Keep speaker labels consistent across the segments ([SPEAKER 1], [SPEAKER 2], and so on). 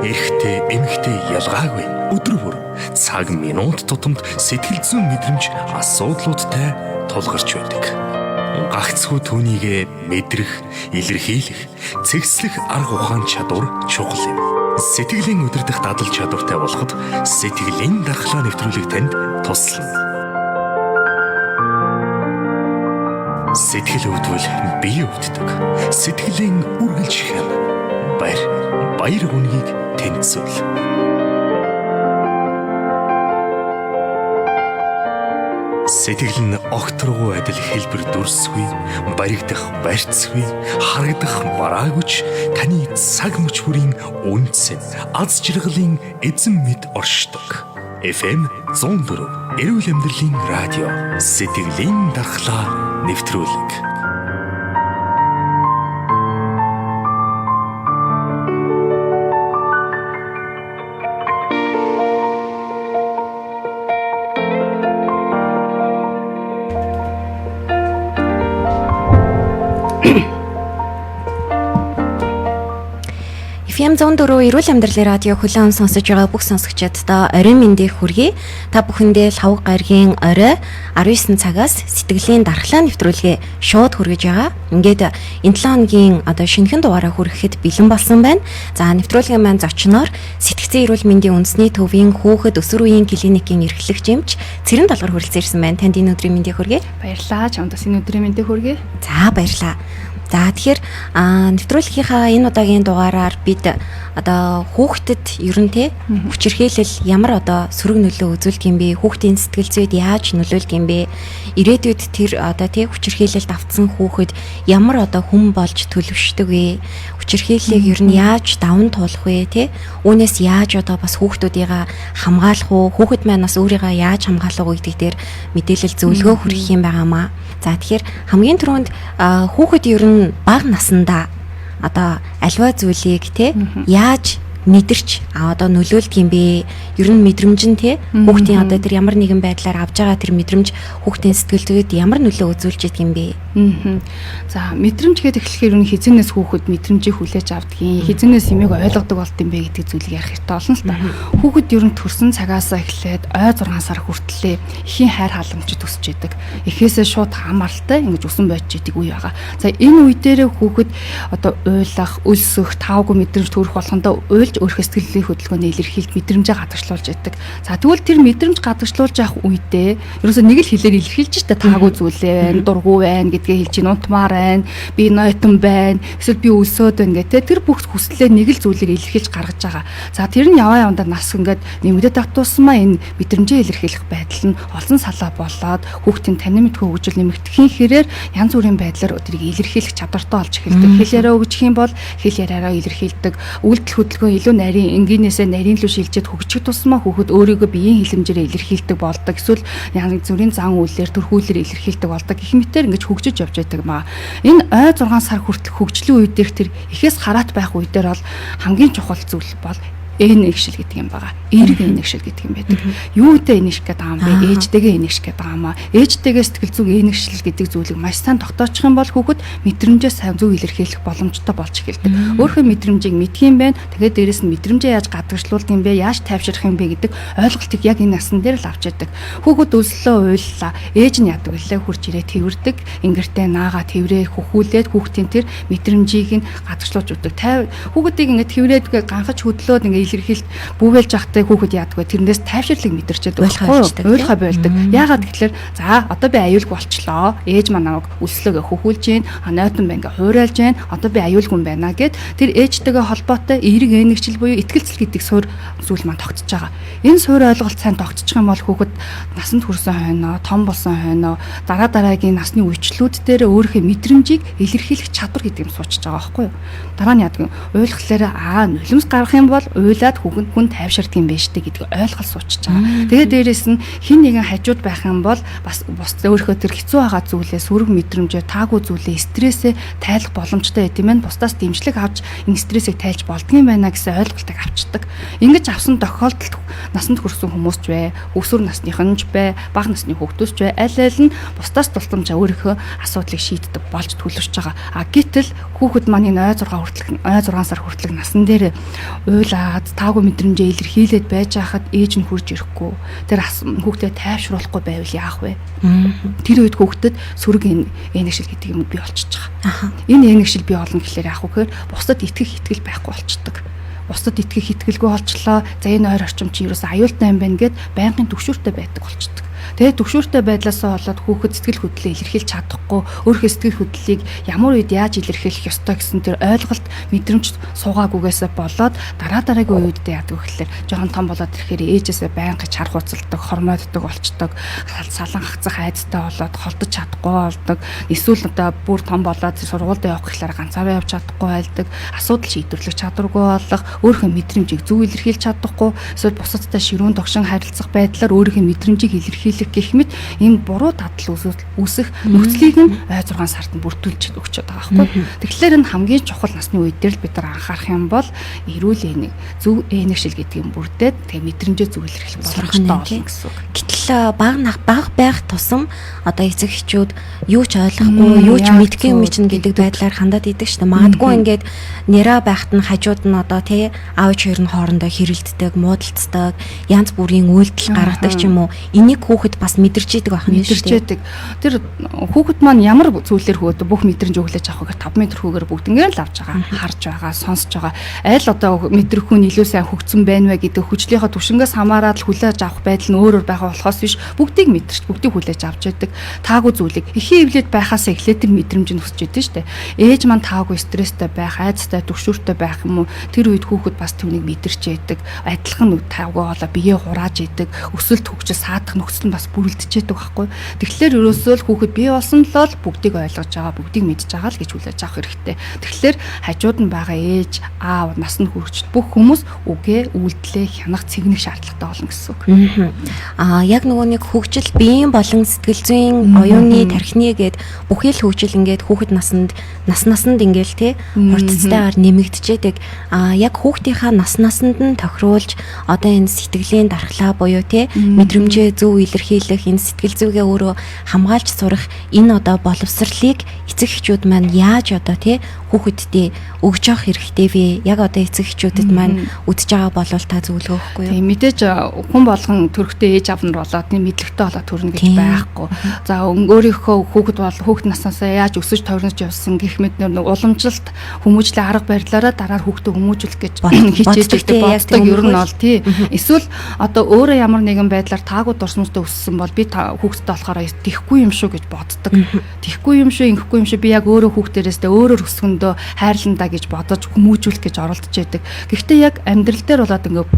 [SPEAKER 1] Эрэгтэй, эмэгтэй ялгаагүй өдөр бүр цаг минут тутамд сэтгэл зүйн мэдрэмж асуудлуудтай тулгарч байдаг. Гагцхүү түүнийг мэдрэх, илэрхийлэх, цэгцлэх арга ухаан чадвар чухал юм. Сэтгэлийн удирдах дадал чадвартай болоход сэтгэлийн дархлаа нэвтрүүлэг танд туслана. Сэтгэл өвдвөл бие өвддөг. Сэтгэлийн үргэлж хэн баяр хүнгийг тэнцвэл. Сэтгэл нь огторгоо адил хэлбэр дүрсгүй, баригдах барьцгүй, харагдах бараагүйч таны цаг мөч бүрийн үнцэн аз жаргалын эзэн мэд оршдог. FM 104 эрүүл амьдралын радио сэтгэлийн дархлаа нэвтрүүлэг.
[SPEAKER 2] FM 104 эрүүл амьдралын радио хүлээн сонсож байгаа бүх сонсогчдод орой мэндийг хүргэе. Та бүхэндээ лхав гарагийн орой 19 цагаас сэтгэлийн дархлаа нэвтрүүлгээ шууд хүргэж байгаа. Ингээд энэ 7 хоногийн шинэхэн дугаараа хүрэхэд бэлэн болсон байна. За нэвтрүүлгийн маань зочноор сэтгцэн эрүүл мэндийн үндэсний төвийн хүүхэд өсвөр үеийн клиникийн эрхлэгч эмч Цэрэн Долгор хүрэлцэн ирсэн байна. Танд энэ өдрийн мэндийг хүргэе.
[SPEAKER 3] Баярлалаа. Чамд бас энэ өдрийн мэндийг хүргэе.
[SPEAKER 2] За баярлалаа. За тэгэхээр нэвтрүүлгийнхаа энэ удаагийн дугаараар бид хүүхдэд ер нь хүчирхийлэл ямар сөрөг нөлөө үзүүлдэг юм бэ? Хүүхдийн сэтгэл зүйд яаж нөлөөлдөг юм бэ? Ирээдүйд тэр хүчирхийлэлд автсан хүүхэд ямар хүн болж төлөвшдөг вэ? Хүчирхийллийг ер нь яаж даван туулах вэ? Үүнээс яаж бас хүүхдүүдийг хамгаалах уу? Хүүхэд маань бас өөрийгөө яаж хамгаалах уу гэдэг дээр мэдээлэл зөвлөгөө хүргэх юм байгаамаа. За тэгэхээр хамгийн түрүүнд хүүхэд ер нь бага насандаа альва зүйлийг яаж мэдэрч нөлөөлдөг юм бэ? Ер нь мэдрэмж нь хүүхдийн тэр ямар нэгэн байдлаар авж байгаа тэр мэдрэмж хүүхдийн сэтгэл зүйд ямар нөлөө үзүүлж идэг юм бэ?
[SPEAKER 3] За мэдрэмж гэдэг эхлэхээр ер нь хизэнээс хүүхэд мэдрэмжийг хүлээж авдгийн, хизэнээс юмыг ойлгодог болд юм бэ гэдэг зүйлийг ярих хэрэгтэй болно л та. Хүүхэд ер нь төрсэн цагаас эхлээд ой 6 сар хүртлээ эхийн хайр халамжид өсөж идэг. Эхээсээ шууд хамааралтай ингэж өсөн байж идэг үе байгаа. За энэ үе дээр хүүхэд уйлах, өлсөх, таавгүй мэдрэмж төрөх болгондоо өөрийнхөө сэтгэлийн хөдөлгөөний илэрхийлж мэдрэмжээ гадагшлуулж яадаг. За тэгвэл тэр мэдрэмж гадагшлуулж явах үедээ ерөөсөө нэг л хэлээр илэрхийлж штэ таагүй зүйлээ байна, дургу байна гэдгээ хэлж чинь унтмаар байна, би нойтон байна, эсвэл би өлсөөд байна гэдэг. Тэр бүх хүслээ нэг л зүйлээр илэрхийлж гаргаж байгаа. За тэр нь яваа явандаа нас ингээд нэмэгдээд автуусмаа энэ мэдрэмжээ илэрхийлэх байдал нь олон салаа болоод хүүхдийн танин мэдхүй хөгжил нэмэгдэхийн хэрээр янз бүрийн байдлаар тэрийг илэрхийлэх чадвартай болж эхэлдэг. Хэл яриа өгчих юм бол хэл яриараа илэрхийлдэг. Үйлдэл хөдөлгөөн илүү нарийн энгийнээсээ нарийн лүү шилжиж хөгжих тусмаа хүүхэд өөрийгөө биеийн хилэмжээр илэрхийлдэг болдог. Эсвэл янз бүрийн зан үйлээр төрхүүлэр илэрхийлдэг болдог. Их мэтээр ингэж хөгжиж явж байдаг маа. Энэ ой 6 сар хүртэл хөгжлийн үе дээр тэр эхээс хараат байх үе дээр бол хамгийн чухал зүйл бол энэгшил гэдэг юм байгаа. Эерэг энэгшил гэдэг юм байдаг. Юутай энэгш гэдэг юм бэ? Ээжтэйгээ энэгш гэдэг юм аа. Ээжтэйгээ сэтгэл зүйн энэгшил гэдэг зүйлийг маш сайн тогтоочих юм бол хүүхэд мэдрэмжээ сайн зөв илэрхийлэх боломжтой болж эхэлдэг. Өөрийнхөө мэдрэмжийг мэдх юм байна. Тэгээд дээрэс нь мэдрэмжээ яаж гадагшлуулдаг юм бэ? Яаж тайвширх юм бэ гэдэг ойлголтыг яг энэ насн дээр л авч яадаг. Хүүхэд өслөө уйллаа. Ээж нь яадаг вэ? Хурж ирээ тэрвэрдэг. Ингэртэй наага тэрврээ хөхүүлээд хүүхдийн тэр мэдрэмжийг нь гадагшлуулж өгдөг. Хүүхдийг ингэ тэрврээд ганхаж хөдлөөд ингэ илэрхийлт бүвэлж ахтай хүүхэд яадаг вэ? Тэрнээс тайвширлыг мэдэрчээд ойлгохоо байлдаг. Яагаад гэвэл за одоо би аюулгүй болчлоо. Ээж маань намайг өслөөгөө хөхүүлж гин, нойтон байна ингээ хуурайлж гин. Одоо би аюулгүй юм байна гэд тэр ээжтэйгээ холбоотой эерэг энэгчил буюу итгэлцэл гэдэг суурь зүйл маань тогтсож байгаа. Энэ суурь ойлголт сайн тогтчих юм бол хүүхэд насанд хүрсэн хойноо, том болсон хойноо дараагийн насны үечлүүд дээр өөрийнхөө мэдрэмжийг илэрхийлэх чадвар гэдэг юм суучж байгаа байхгүй юу? Дараа нь яадаг вэ? Ойлгохлоор нулимс гаргах юм бол уйлаад хүн тайвширдаг юм байна штэ гэдгийг ойлгол суучж байгаа. Тэгээд дээрэс нь хин нэгэн хажууд байх юм бол бас бус өөрийнхөө тэр хэцүү байгаа зүйлээ сүрэг мэдрэмжээ таагүй зүйлээ стрессээ тайлах боломжтой байт юм байна. Бусдаас дэмжлэг авч энэ стрессийг тайлж болдго юм байна гэсэн ойлголтыг авчдаг. Ингэж авсан тохиолдолд насанд хүрсэн хүмүүс ч бай, өсвөр насныхан ч бай, бага насны хүүхдүүд ч бай, аль нь бусдаас тултамжаа өөрийнхөө асуудлыг шийддэг болж төлөвшөж байгаа. А гэтэл хүүхэд маань энэ ой 6 сар хүртэлх насан дээр уйлаад таагүй мэдрэмжээ илэрхийлээд байж хахад ээж нь хурж ирэхгүй. Тэр хүүхдээ тайвшруулахгүй байвал яах вэ? Тэр үед хүүхдэд сөрөг энэгшил гэдэг юм бий болчихж байгаа. Энэ энэгшил бий болно гэхлээр яах вэ гэхээр бусдад итгэх итгэл байхгүй болчихдог. Бусдад итгэх итгэлгүй болчлоо. За энэ ойр орчим чи ерөөсөө аюултай юм байна гэд байнгын төгшүүртэй байдаг болчихдог. Тэгээд төгшүүртэй байдлаасаа болоод хүүхэд сэтгэл хөдлөлөө илэрхийлж чадахгүй, өөрийнхөө сэтгэл хөдлөлийг ямар үед яаж илэрхийлэх ёстой гэсэн тэр ойлголт мэдрэмж суугаагүйгээсээ болоод дараагийн үед яадаг вэ гэхээр жоохон том болоод ирэхээр ээжээсээ байнга чар хуцалдаг, хормойддог болчдөг, салан хагцах айдастай болоод холдож чадахгүй болдог. Эсвэл одоо бүр том болоод сургуульд явах гэхээр ганцаараа явж чадахгүй байлдаг, асуудал шийдвэрлэх чадваргүй болох, өөрийнхөө мэдрэмжийг зөв илэрхийлж чадахгүй, эсвэл бусадтай ширүүн тогшин харилцах байдлаар өөрийнхөө мэдрэмжийг илэрхийлэх гэх мэт энэ буруу дадал үүсэх нөхцөлийг нь ой 6 сард нь бүртгүүлж өгчөд байгаа байхгүй. Тэгэхээр энэ хамгийн чухал насны үед дээр л бид нар анхаарах юм бол эрүүл энийг зөв энэгшил гэдэг юм бүрдээд тэгээ мэдрэмжээ зөв илэрхийлэх боломжтой болно гэсэн үг.
[SPEAKER 2] Гэтэл баг байх тусам одоо эцэг эхчүүд юу ч ойлгохгүй, юу ч мэдгүй юм чинь гэдэг байдлаар хандаад идэг шүү дээ. Магадгүй ингээд нэраа байхад нь хажууд нь одоо тий аав хоёр нь хоорондоо хэрэлддэг, муудалцдаг, янз бүрийн үйлдэл гаргадаг ч юм уу. Энийг хүүхэд бас мэдэрч идэг байх нь шүү дээ.
[SPEAKER 3] Тэр хүүхэд маань ямар зүйлээр хөөд бүх мэдрэмж өглөөж авах гэхээр 5 м хүүгээр бүгднгээр л авч байгаа, харж байгаа, сонсож байгаа. Аль одоо мэдрэхгүй нь илүү сайн хөгцсөн байна вэ гэдэг хүчлийнхаа түвшингээс хамаараад л хүлээж авах байдал нь өөрөөр байгаа болохоос биш бүгдийг мэдэрч, бүгдийг хүлээж авч яадаг. Таагүй зүйлийг эхийн эвлээд байхаас эхлээд тэр мэдрэмж нь өсч идэв шүү дээ. Ээж маань таагүй стресстэй байх, айцтай, түвшүүртэй байх юм уу? Тэр үед хүүхэд бас түүнийг мэдэрч яадаг. Адилхан таагүй болоо биеэ хурааж идэг, өсөлт хөгжил саадах нөхцөл нь бас бүрэлдэжээдэг байхгүй. Тэгэхээр ерөөсөө л хүүхэд бий болсон л бүгдийг ойлгож байгаа, бүгдийг мэдж байгаа л гэж хүлээж авах хэрэгтэй. Тэгэхээр хажууд нь байгаа ээж, аав, насны хүрэгчд бүх хүмүүс үгээ, үйлдэлээ хянах, цэгнэх шаардлагатай болно гэсэн үг.
[SPEAKER 2] Яг нөгөө нэг хөгжил биеийн болон сэтгэл зүйн оюуны тархины гээд бүхий л хөгжил ингээд хүүхэд насанд ингээл те хурцтайгаар нэмэгдэжээдэг. Яг хүүхдийнхаа насанд нь тохируулж одоо энэ сэтгэлийн дархлаа буюу те мэдрэмжээ зөв илэрхийлэх, энэ сэтгэл зүгээ өөрөө хамгаалж сурах энэ одоо боловсролыг эцэг эхчүүд маань яаж одоо тий хүүхэдтэй өгж явах хэрэгтэй вэ? Яг одоо эцэг эхчүүдэд маань үдж байгаа болвол та зөвлөгөөхгүй юу?
[SPEAKER 3] Тийм мэдээж хүн болгон төрхтэй ээж аав нар болоод тийм мэдлэгтэй болоод төрнө гэж байхгүй. За өөрийнхөө хүүхэд наснасаа яаж өсөж тойрнож явсан гэх мэт уламжлалт хүмүүжлийн арга барилаараа дараар хүүхдээ хүмүүжүүлэх гэж хичээж боддог ер нь бол тий. Эсвэл одоо өөрөө ямар нэгэн байдлаар таагүй дурсамжтай өссөн бол би хүүхэдтэй болохоор тийхгүй юм шүү гэж боддог. Тийхгүй юм шүү, ингэхгүй юм шүү. Би яг өөрөө хүүхдээрээсээ өөрөөр өсгөндөө хайрландаа гэж бодож хүмүүжүүлэх гэж оролдож байдаг. Гэхдээ яг амьдрал дээр болоод ингээд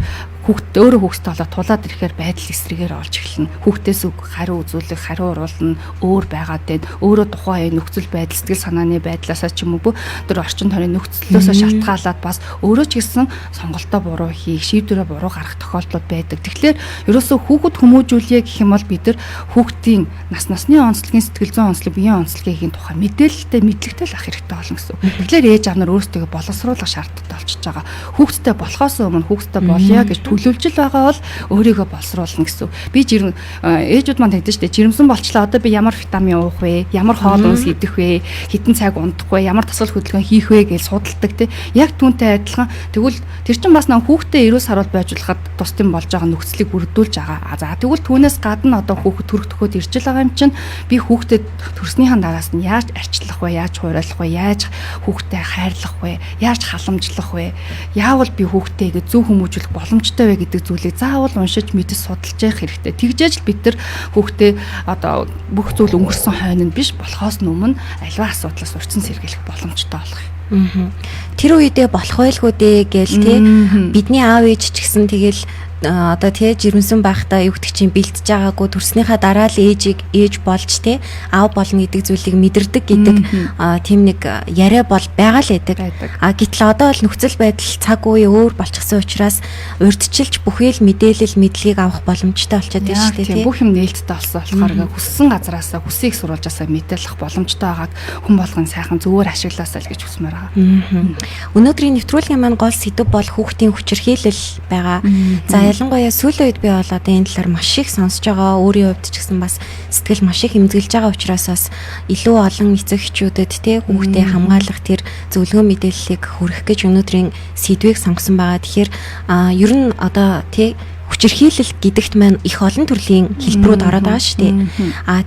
[SPEAKER 3] хүүхд өөрөө хүүхдэд болоод тулаад ирэхээр байдал эсрэгээр олж эхэлнэ. Хүүхдээс үг хариу үзүүлэх, хариу уруулна, өөр байгаад байна. Өөрөө тухайн нөхцөл байдал, сэтгэл санааны байдлаасаа ч юм уу тэр орчин тойрны нөхцлөөсөө шалтгаалаад бас өөрөө ч гэсэн сонголтоо буруу хийх, шийдвэрээ буруу гаргах тохиолдлууд байдаг. Тэгэхээр ерөөсөө хүүхэд хүмүүжүүлье гэх юм бол бид нар хүүхдийн насны онцлогийн сэтгэл зүйн онцлог, биеийн онцлогийн тухай мэдээлэлтэй мэдлэгтэй л ах хэрэгтэй болно гэсэн. Тэгэхээр ээж аав нар өөрсдөө боловсруулах шаардлагатай болчихж байгаа. Хүүхдтэй болохоос өмнө хүүхдтэй болъё гэж төлөвлөж байгаа бол өөрийгөө боловсруулна гэсэн. Би ээжүүд маань тэгдэж штэ жирэмсэн болчлаа одоо би ямар витамин уух вэ? Ямар хоол хүнс идэх вэ? Хитэн цаг унтах вэ? Ямар тасгал хөдөлгөөн хийх вэ гэж судалдаг те. Яг түүнтэй адилхан тэгвэл тэр чинь бас нэг хүүхдээ эрүүл саруул байжуулахад тусдим болж байгаа нөхцөлийг бүрдүүлж байгаа. За тэгвэл түүнээс гадна одоо хүүхэд төрөх төхөд ирж байгаа юм чинь би хүүхдэд төрснийхэн дараас нь яаж арчлах вэ? Яаж хуурайлах вэ? Яаж хүүхдэд хайрлах вэ? Яаж халамжлах вэ? Яавал би хүүхдтэйгээ зөв хүмүүжүүлэх боломжтой вэ гэдэг зүйлийг заавал уншиж мэдэж судалж явах хэрэгтэй. Тэгжээж л бид нар хүүхдээ одоо бүх зүйл өнгөрсөн хойно нь биш болохоос өмнө аливаа асуудлаас урьдчилан сэргийлэх боломжтой болох юм.
[SPEAKER 2] Тэр үедээ болох байлгүй дээ гээл тий бидний аав ээж ч гэсэн тэгэл одоо тий жирэмсэн байхдаа юу гэдэг чинь бэлтэж байгаагүй төрснийхаа дараа л ээж болж тий аав болно гэдэг зүйлийг мэдэрдэг гэдэг тийм нэг яриа бол байгаа л байдаг. Гэтэл одоо бол нөхцөл байдал цаг үе өөр болчихсон учраас урьдчилж бүхий л мэдээлэл мэдлэгийг авах боломжтой болчиход байна шүү дээ тий.
[SPEAKER 3] Бүх юм нээлттэй болсон болохоор хүссэн газараасаа хүсийг сурвалжаасаа мэдээлэх боломжтой байгааг хүн болгон сайхан зөвөр ашиглаасаа л гэж хүсмээр байгаа.
[SPEAKER 2] Өнөөдрийн нэвтрүүлгийн маань гол сэдэв бол хүүхдийн хүчирхийлэл байгаа. За Ялангуяа сүүлийн үед би бол одоо энэ талаар маш их сонсож байгаа. Өөрийн хувьд ч гэсэн бас сэтгэл маш их эмзэглэж байгаа учраас бас илүү олон эцэг эхчүүдэд тий хүүхдээ хамгаалах тэр зөвлөгөө мэдээллийг хүргэх гэж өнөөдрийн сэдвийг сонгосон байгаа. Тэгэхээр ер нь одоо тий хүчирхийлэл гэдэгт маань их олон төрлийн хэлбэрүүд ороод байгаа шүү дээ.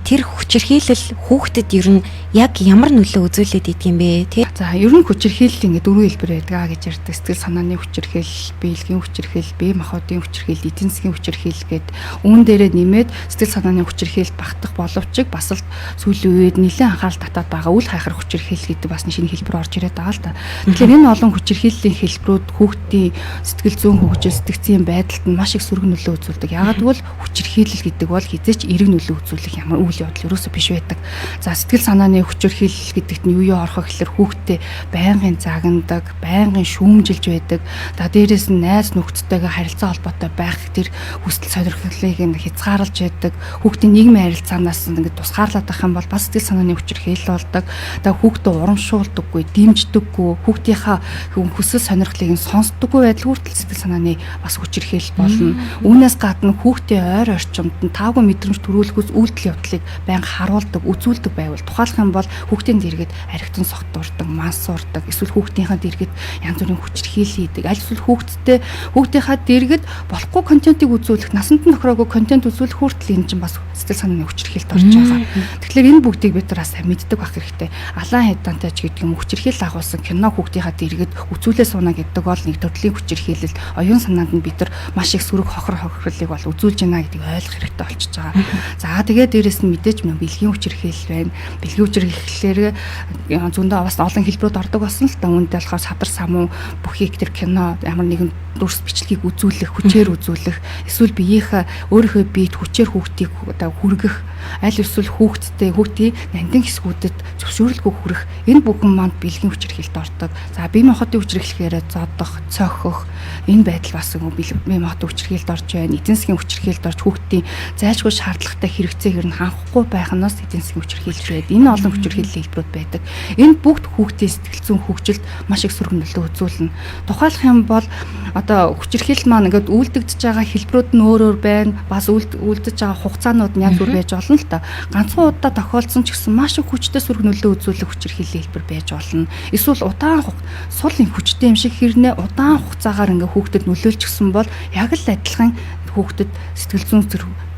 [SPEAKER 2] Тэр хүчирхийлэл хүүхдэд ер нь яг ямар нөлөө үзүүлээд идэг юм бэ тий?
[SPEAKER 3] За ер нь хүчирхийлэл ингээд дөрвөн хэлбэр байдаг гэж ярьдаг. Сэтгэл санааны хүчирхийлэл, биелгийн хүчирхийлэл, бие махбодын хүчирхийлэл, эдийн засгийн хүчирхийлэл гэд үүн дээрээ нэмээд сэтгэл санааны хүчирхийлэл багтах боловч бас л сүүлийн үед нэлээд анхаарал татаад байгаа үл хайхар хүчирхийлэл гэдэг бас шинэ хэлбэр орж ирээд байгаа л да. Тэгэхээр энэ олон хүчирхийллийн хэлбэрүүд хүүхдийн сэтгэл зүйн хөгжил, сэтгцийн байдалд нь маш их сөрөг нөлөө үзүүлдэг. Яагаад гэвэл хүчирхийлэл гэдэг бол хизээч эерэг нөлөө үзүүлэх ямар үйл явдал ерөөсөө биш байдаг. За сэтгэл санааны хүчирхийлэл гэдэгт нь юу юу орох гэхээр хүүхдээ байнгын загнадаг, байнгын шүүмжилж байдаг. За дээрээс нь найз нөхдөдтэйгээ харилцаа холбоотой байх тэр хүсэл сонирхлыг нь хязгаарлаж байдаг. Хүүхдийн нийгмийн харилцаанаас ингээд тусгаарлаад байх юм бол бас сэтгэл санааны хүчирхийлэл болдог. За хүүхдээ урамшуулдаггүй, дэмждэггүй, хүүхдийнхаа хүсэл сонирхлыг нь сонсдоггүй байдал хүртэл сэтгэл санааны бас хүчирхийлэл болно. Үүнээс гадна хүүхдийн ойр орчимд нь тавгүй мэдрэмж төрүүлэхүйс үйлдэл явдлыг байнга харуулдаг, үзүүлдэг байвал тухайлах юм бол хүүхдийн дэргэд архитун согтуурдаг, мансуурдаг, эсвэл хүүхдийнхээ дэргэд янз бүрийн хүчирхийлэл хийдэг. Аль эсвэл хүүхдийнхээ дэргэд болохгүй контентыг үзүүлэх, насанд нь тохироогүй контент үзүүлэх хүртэл энэ чинь бас сэтгэл санааны хүчирхийлэлд орж байгаа. Тэгэхээр энэ бүгдийг бид нар бас мэддэг байх хэрэгтэй. Алан хайдантай ч гэдэг юм хүчирхийлэл агуулсан кино хүүхдийнхээ дэргэд үзүүлээ сууна гэдэг бол нэг төрлийн хүчирхийлэл. Оюун санаанд нь бид нар маш их сөрөг хохирлыг бол үзүүлж байна гэдгийг ойлгох хэрэгтэй болчихж байгаа. За тэгээд дээрэс нь мэдээж бэлгийн хүчирхийлэл байна. Бэлгийн хүчирхийлэлээр зөндөө бас олон хэлбэрүүд ордог болсон л та. Үүндээ болохоор садар самуу бүхийг тэр кино ямар нэгэн дүрс бичлэгийг үзүүлэх, хүчээр үзүүлэх, эсвэл биеийнхээ өөрийнхөө биед хүчээр хүүхдийг одоо хүргэх, аль эсвэл хүүхдийн нандин хэсгүүдэд зөвшөөрлгөө хүрэх энэ бүхэн манд бэлгийн хүчирхийлэлд ордог. За бие махбодын хүчирхийлэлээр зодох, цохих энэ байдал бас бие махбодын хүчирхийлэлд орж байна. Эдийн засгийн хүчирхийлэлд орж хүүхдийн зайлшгүй шаардлагатай хэрэгцээгээр нь хангахгүй байхнаас эдийн засгийн хүчирхийлэл байдаг. Энэ олон хүчирхийллийн хэлбэрүүд байдаг. Энэ бүгд хүүхдийн сэтгэл зүйн хөгжилд маш их сөрөг нөлөө үзүүлнэ. Тухайлах юм бол одоо хүчирхийлэл маань ингээд үйлдэгдэж байгаа хэлбэрүүд нь өөр байна. Бас үйлдэж байгаа хугацаанууд нь янз бүр байж болно л та. Ганцхан удаа тохиолдсон ч гэсэн маш их хүчтэй сөрөг нөлөө үзүүлэх хүчирхийллийн хэлбэр байж болно. Эсвэл удаан сул юм хүчтэй юм шиг хэрнээ удаан хугацаагаар ингээд хүүхдэд нөлөөлчихсөн бол яг л адилхан хүүхдэд сэтгэл зүйн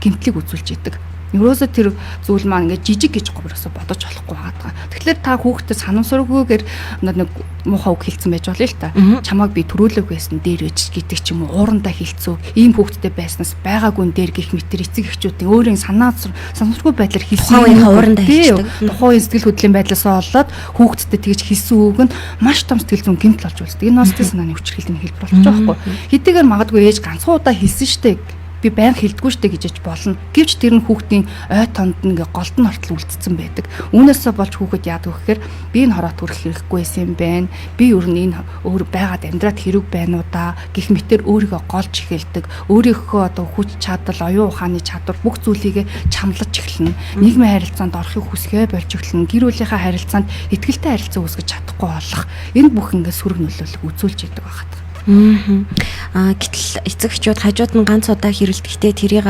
[SPEAKER 3] гэмтлийг үзүүлж идэг. Ерөөсөө тэр зүйл маань ингээд жижиг гэж гоёросоо бодож болохгүй байгаа. Тэгэхээр та хүүхдэд санамсаргүйгээр нэг муухай үг хэлсэн байж болно л та. Чамайг би төрүүлэг байсан дээр үж гэдэг ч юм уу уурандаа хэлцүү. Ийм хүүхдтэй байснаас байгаагүй дээр гих мэтэр эцэг эхчүүдийн өөрийн санамсаргүй байдлаар хэлсэн
[SPEAKER 2] уурандаа хэлдэг.
[SPEAKER 3] Тухайн сэтгэл хөдлөлийн байдлаасаа болоод хүүхдтэй тэгж хэлсэн үг нь маш том сэтгэл зүйн гэмтэл болж үздэг. Энэ бас сэтгэл санааны хүчирхийллийн хэлбэр болж байгаа байхгүй. Хэдийгээр магадгүй ээж ганцхан удаа хэлсэн штэ би байнга хэлдэггүй штэ гэж болно. Гэвч тэр нь хүүхдийн ой тонд нэг голд нь ортол үлдсэн байдаг. Үүнээсээ болж хүүхэд яадаг вэ гэхээр би энэ хороот хүрэх хэрэггүй юм байна. Би өөр нь энэ өөр байгаад амьдраад хэрэг байна уу да гэх мэтэр өөрийгөө голж эхэлдэг. Өөрийнхөө одоо хүч чадал, оюун ухааны чадвар бүх зүйлийг чамлаж эхэлнэ. Нийгмийн харилцаанд орохыг хүсгээ болж эхэлнэ. Гэр бүлийнхээ харилцаанд итгэлтэй харилцаа үүсгэж чадахгүй болох. Энэ бүх ингээд сөрөг нөлөөлөл үзүүлж идэг багт.
[SPEAKER 2] Гэтэл эцэг эхчүүд хажууд нь ганц удаа хэрэлдэхдээ тэрийг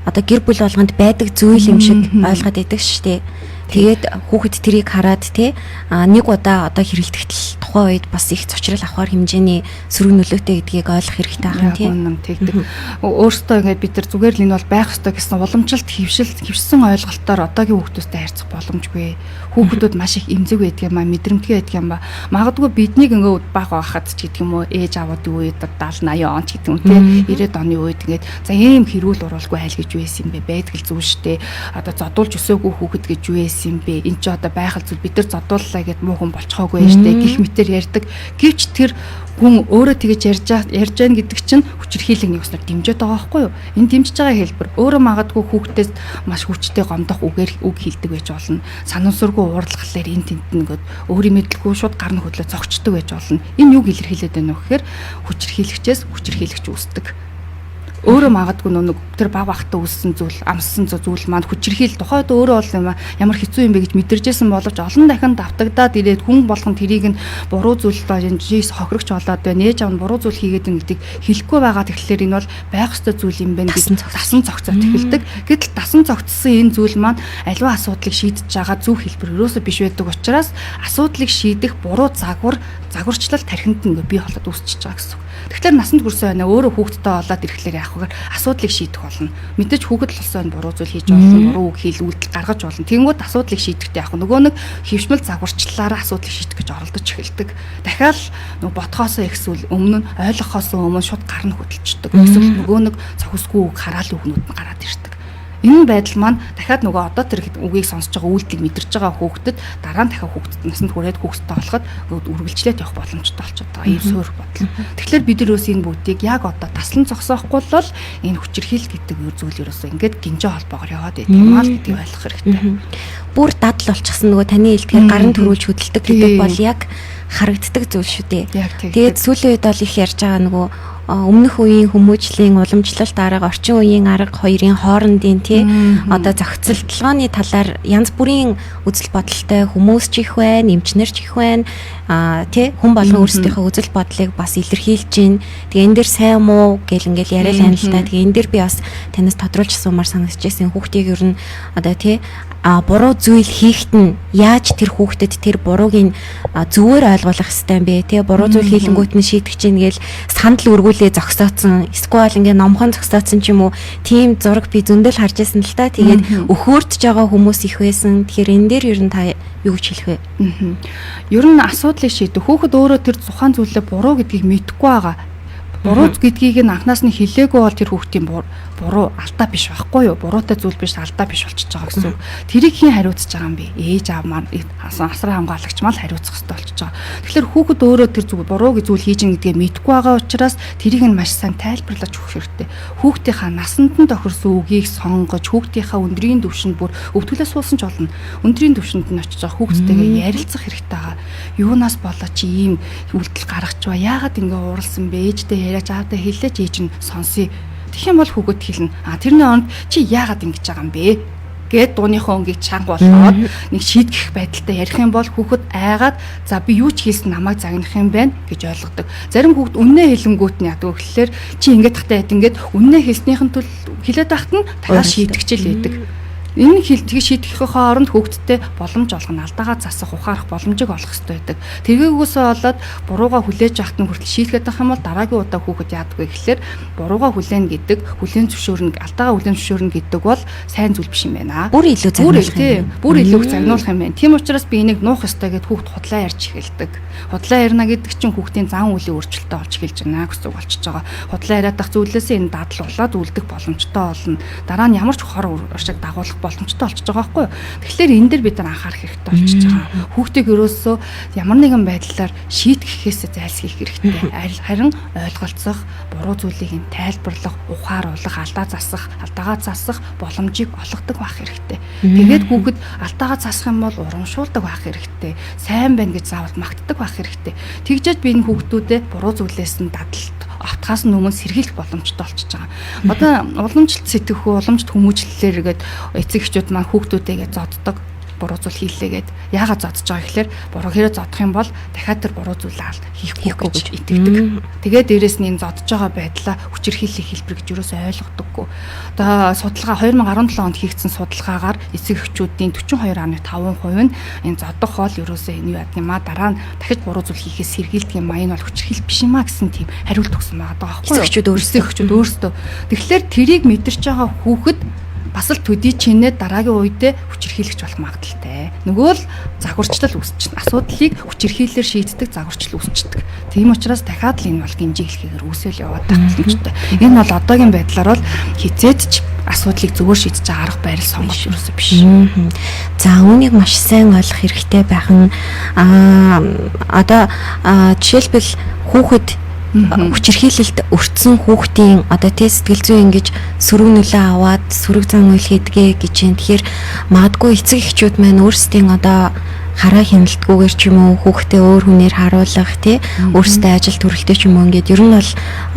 [SPEAKER 2] одоо гэр бүл болгонд байдаг зүйл юм шиг ойлгоод идэг шүү дээ. Тэгээд хүүхэд тэрийг хараад нэг удаа одоо хэрэлдэхтэл тухайн үед бас их цочрол авахар хэмжээний сөрөг нөлөөтэй гэдгийг ойлгох хэрэгтэй байна
[SPEAKER 3] тийм. Өөртөө ингээд бид нар зүгээр л энэ бол байх ёстой гэсэн уламжлалт хөвшсөн ойлголтоор одоогийн хүүхдүүдтэй харьцах боломжгүй. Хүүхдүүд маш их эмзэг байдаг юм а, мэдрэмтгий байдаг юм ба. Магадгүй биднийг ингээд бага байхад ч гэдэг юм уу ээж аваадын үед 70 80 он ч гэдэг юм тийм 90-ад оны үед ингээд за ийм хэрүүл уралгүй айл гэж юу байсан юм бэ? Байдаг л зүйл штэ. Одоо зодуулж өсөөгүй хүүхэд гэж юу юм бэ? Энд ч одоо байх зүйл бид нар зодууллаа гэд муу хүн болчихоогүй штэ гих мэтэр ярьдаг. Гэвч тэр хүн өөрөө тэгэж ярьж байна гэдэг чинь хүчирхийлэл нэг өснөр дэмжиж байгаа байхгүй юу? Энэ дэмжиж байгаа хэлбэр өөрөө магадгүй хүүхдээс маш хүчтэй гомдох үг хэлдэг байж болно. Санамсаргүй уурлахлаар энэ тент нэгэд өөрийн мэдлгүй шууд гарна хөдлөө зогчдөг байж болно. Энэ юг илэрхийлээд байна вэ гэхээр хүчирхийлэгчээс хүчирхийлэгч үүсдэг. Өөрөө магадгүй нэг тэр баг багтаа үүссэн зүйл, амссан зүйл маань хүчирхийл тухайд өөрөө бол ямар хэцүү юм бэ гэж мэдэрчээсэн боловч олон дахин давтагдаад ирээд хүн болгон тэрийг нь буруу зүйл энэ жийс хохирогч болоод байна. Ээж аав нь буруу зүйл хийгээд байна гэдгийг хэлэхгүй байгаа тэгэхээр энэ бол байх ёстой зүйл юм байна гэж дасан цогцоод эхэлдэг. Гэтэл дасан цогцсон энэ зүйл маань аливаа асуудлыг шийдэж байгаа зөв хэлбэр өрөөсөө биш байдаг учраас асуудлыг шийдэх буруу загварчлал тархинд нь бий болоод үүсчихэж байгаа гэсэн. Тэгэхээр насанд хүрсэн байна өөрөө хүүхдтэй болоод ирэхлээр яах вэ? Асуудлыг шийдэх болно. Мэдээж хүүхэд л болсон буруу зүйл хийж болно, буруу үг хийл үйлдэл гаргаж болно. Тэнгүүд асуудлыг шийдэхдээ яах вэ? Нөгөө нэг хөвшмөл загварчлалаараа асуудлыг шийдэх гэж оролдож эхэлдэг. Дахиад нөгөө ботхоосоо ихсүүл өмнө нь ойлгохоос өмнө шууд гар нь хөдөлчихдөг. Эсвэл нөгөө нэг цохисгүй үг хараалын үгнүүд нь гараад ирдэг. Энэ байдал маань дахиад нөгөө одоо тэр үгийг сонсож байгаа үйлдэлийг мэдэрч байгаа хүүхдэд дараа нь дахиад хүүхдэд насанд хүрээд хүүхдтэй болоход үргэлжлээд явах боломжтой болчиход байгаа. Ийм суурь бодол. Тэгэхээр бид нэрөөс энэ бүгдийг яг одоо таслан зогсоохгүй бол энэ хүчирхийл гэдэг зүйл ерөөсөө ингээд гинжээ холбоогоор яваад байдаг юм аа гэдгийг ойлгох хэрэгтэй.
[SPEAKER 2] Бүр дадал болчихсон нөгөө таны хэлдгээр гарын төрүүлж хөдөлдөг гэдэг бол яг харагддаг зүйл шүү дээ. Тэгээд сүүлийн үед бол их ярьж байгаа нөгөө өмнөх үеийн хүмүүжлийн уламжлалт арга, орчин үеийн арга хоёрын хоорондын одоо зохицолтолгооны талаар янз бүрийн үзэл бодолтой хүмүүс ч их байна, эмчнэр ч их байна. Хүн болгон өөрсдийнхөө үзэл бодлыг бас илэрхийлж байна. Тэгээ энэ дэр сайн муу гэл ингээл яриа л байна л та. Тэгээ энэ дэр би бас танаас тодруулж асуумаар санагдаж байсан. Хүүхдийг ер нь одоо буруу зүйл хийхэд нь яаж тэр хүүхдэд тэр бурууг нь зүгээр ойлгуулах хэрэгтэй юм бэ? Буруу зүйл хийлэнгүүт нь шийдэх чинь гээл санал үргүүлээ зогсооцсон. Эсвэл ингээ номхон зогсооцсон ч юм уу. Тийм зураг би зөндөл харж байсан л та. Тэгээд өхөөрдөж байгаа хүмүүс их байсан. Тэгэхээр энэ дээр ер нь та юу гэж хэлэх вэ?
[SPEAKER 3] Ер нь асуудлыг шийдэх. Хүүхэд өөрөө тэр тухайн зүйлээ буруу гэдгийг мэдэхгүй байгаа. Буруу гэдгийг нь анханаас нь хэлээгүй бол тэр хүүхдийн буруу алдаа биш байхгүй юу? Буруутай зүйл биш алдаа биш болчихж байгаа гэсэн үг. Тэрийг хэн хариуцж байгаа юм бэ? Ээж аав маань асар хамгаалагч мал хариуцах хэрэгтэй болчихж байгаа. Тэгэхээр хүүхэд өөрөө тэр зүйл буруу гэж зүйл хийж ин гэдгээ мэдэхгүй байгаа учраас тэрийг нь маш сайн тайлбарлаж өгөх хэрэгтэй. Хүүхдийнхаа насанд нь тохирсон үгийг сонгож, хүүхдийнхаа өндрийн түвшинд бүр өвтгөлээ суулсан ч болно. Өндрийн түвшинд нь очиж байгаа хүүхдтэйгээ ярилцах хэрэгтэй байгаа. Юунаас болоо чи ийм үйлдэл гаргаж ба яагаад ингэ ууралсан бэ? Ээжтэй яриач аавтай хэлээч ээж нь сонсъё. Тэгэх юм бол хүүхэд хэлнэ. Тэрний оронд чи яагаад ингэж байгаа юм бэ? Гэт дууныхоо өнгийг чанга болгоод нэг шийдэх байдалтай ярих юм бол хүүхэд айгаад за би юу ч хийсэн намайг загнах юм байна гэж ойлгодог. Зарим хүүхэд үннээ хэлэнгүүт нь яддаг гэхэлэр чи ингэж тахтай яд ингээд үннээ хэлснийхэн тул хэлээд байхад нь дахиад шийдэгчл байдаг. Энэ тгий шийдэхийн хооронд хүүхдтэй боломж олгоно, алдаагаа засах, ухаарах боломжийг олох хэрэгтэй байдаг. Тэргээгөөсөө болоод буруугаа хүлээж авахт нь хүртэл шийдгээд байх юм бол дараагийн удаа хүүхэд яадаггүй гэхэлэр буруугаа хүлээн гэдэг, хүлээн зөвшөөрнө, алдаагаа хүлээн зөвшөөрнө гэдэг бол сайн зүйл биш юм байна.
[SPEAKER 2] Бүр илүү загнуулах юм.
[SPEAKER 3] Бүр илүү загнуулах юм байна. Тийм учраас би энийг нуух ёстой гэд хүүхэд худлаа ярьж эхэлдэг. Худлаа ярина гэдэг чинь хүүхдийн зан үлийн өөрчлөлтөд олж эхэлж байна гэсэн үг болчихж байгаа. Худлаа яриад дах зүйлээсээ энэ дадал болоод үлдэх боломжтой болно. Дараа нь ямар ч хор уршиг дагуулах боломжтой болчихж байгаа байхгүй юу. Тэгэхээр энэ дээр бид нар анхаарах хэрэгтэй болчихж байгаа. Хүүхдийг ерөөсөө ямар нэгэн байдлаар шийтгэхээс зайлсхийх хэрэгтэй. Харин ойлголцох, буруу зүйлийг нь тайлбарлах, ухааруулах, алдаагаа засах боломжийг олгодог байх хэрэгтэй. Тэгээд хүүхэд алдаагаа засах юм бол урамшуулдаг байх хэрэгтэй. Сайн байна гэж заавал магтдаг байх хэрэгтэй. Тэгжээд би энэ хүүхдүүдэд буруу зүйлээс нь дадалт автахаас өмнө сэргийлэх боломжтой болчихж байгаа. Одоо уламжлалт сэтгэхүй, уламжлалт хүмүүжлэлээр гээд эцэг эхчүүд маань хүүхдүүдтэйгээ зоддог. Буруу зүйл хийлээгээд яагаад зодож байгаа гэхээр буруу хэрэг зодох юм бол дахиад тэр буруу зүйлээ хийхгүй гэж итгэдэг. Тэгээд дээрэс нь энэ зодож байгаа байдлаа хүчирхийллийн хэлбэр гэж юусоо ойлгодоггүй. Одоо судалгаа 2017 онд хийгдсэн судалгаагаар эцэг эхчүүдийн 42.5% нь энэ зодох бол юусоо энэ юу яд юм а дараа нь дахиж буруу зүйл хийхээс сэргийлдэг юм а энэ бол хүчирхийл биш юм а гэсэн тийм хариулт өгсөн байгаа байхгүй юу? Эцэг эхчүүд өөрсдөө. Тэгэхээр тэрийг мэдэрч байгаа хүүхэд бас л төдий чинээ дараагийн үедээ хүчирхийлэгч болох магадaltaй. Нөгөө л загварчлал үүсчихнэ. Асуудлыг хүчирхийлэлээр шийддэг загварчлал үүсчихдэг. Тийм учраас дахиад л энэ бол гинжиглэхээр үүсэл яваад тахланчтай. Энэ бол одоогийн байдлаар бол хизээд ч асуудлыг зөвөр шийдэж байгаа арга барил сонгох юусоо биш.
[SPEAKER 2] За үүнийг маш сайн ойлгох хэрэгтэй байх нь одоо жишээлбэл хүүхэд хүчирхийлэлд өртсөн хүүхдийн одоо сэтгэл зүйн ингэж сөрөг нөлөө аваад сөрөг зан үйл хийдгээ гэж юм. Тэгэхээр магадгүй эцэг эхчүүд маань өөрсдийн одоо хараа хяналтгүйгээр ч юм уу хүүхдээ өөр хүнээр харуулах тий өөрсдөө ажил төрөлтэй ч юм уу ингээд ер нь бол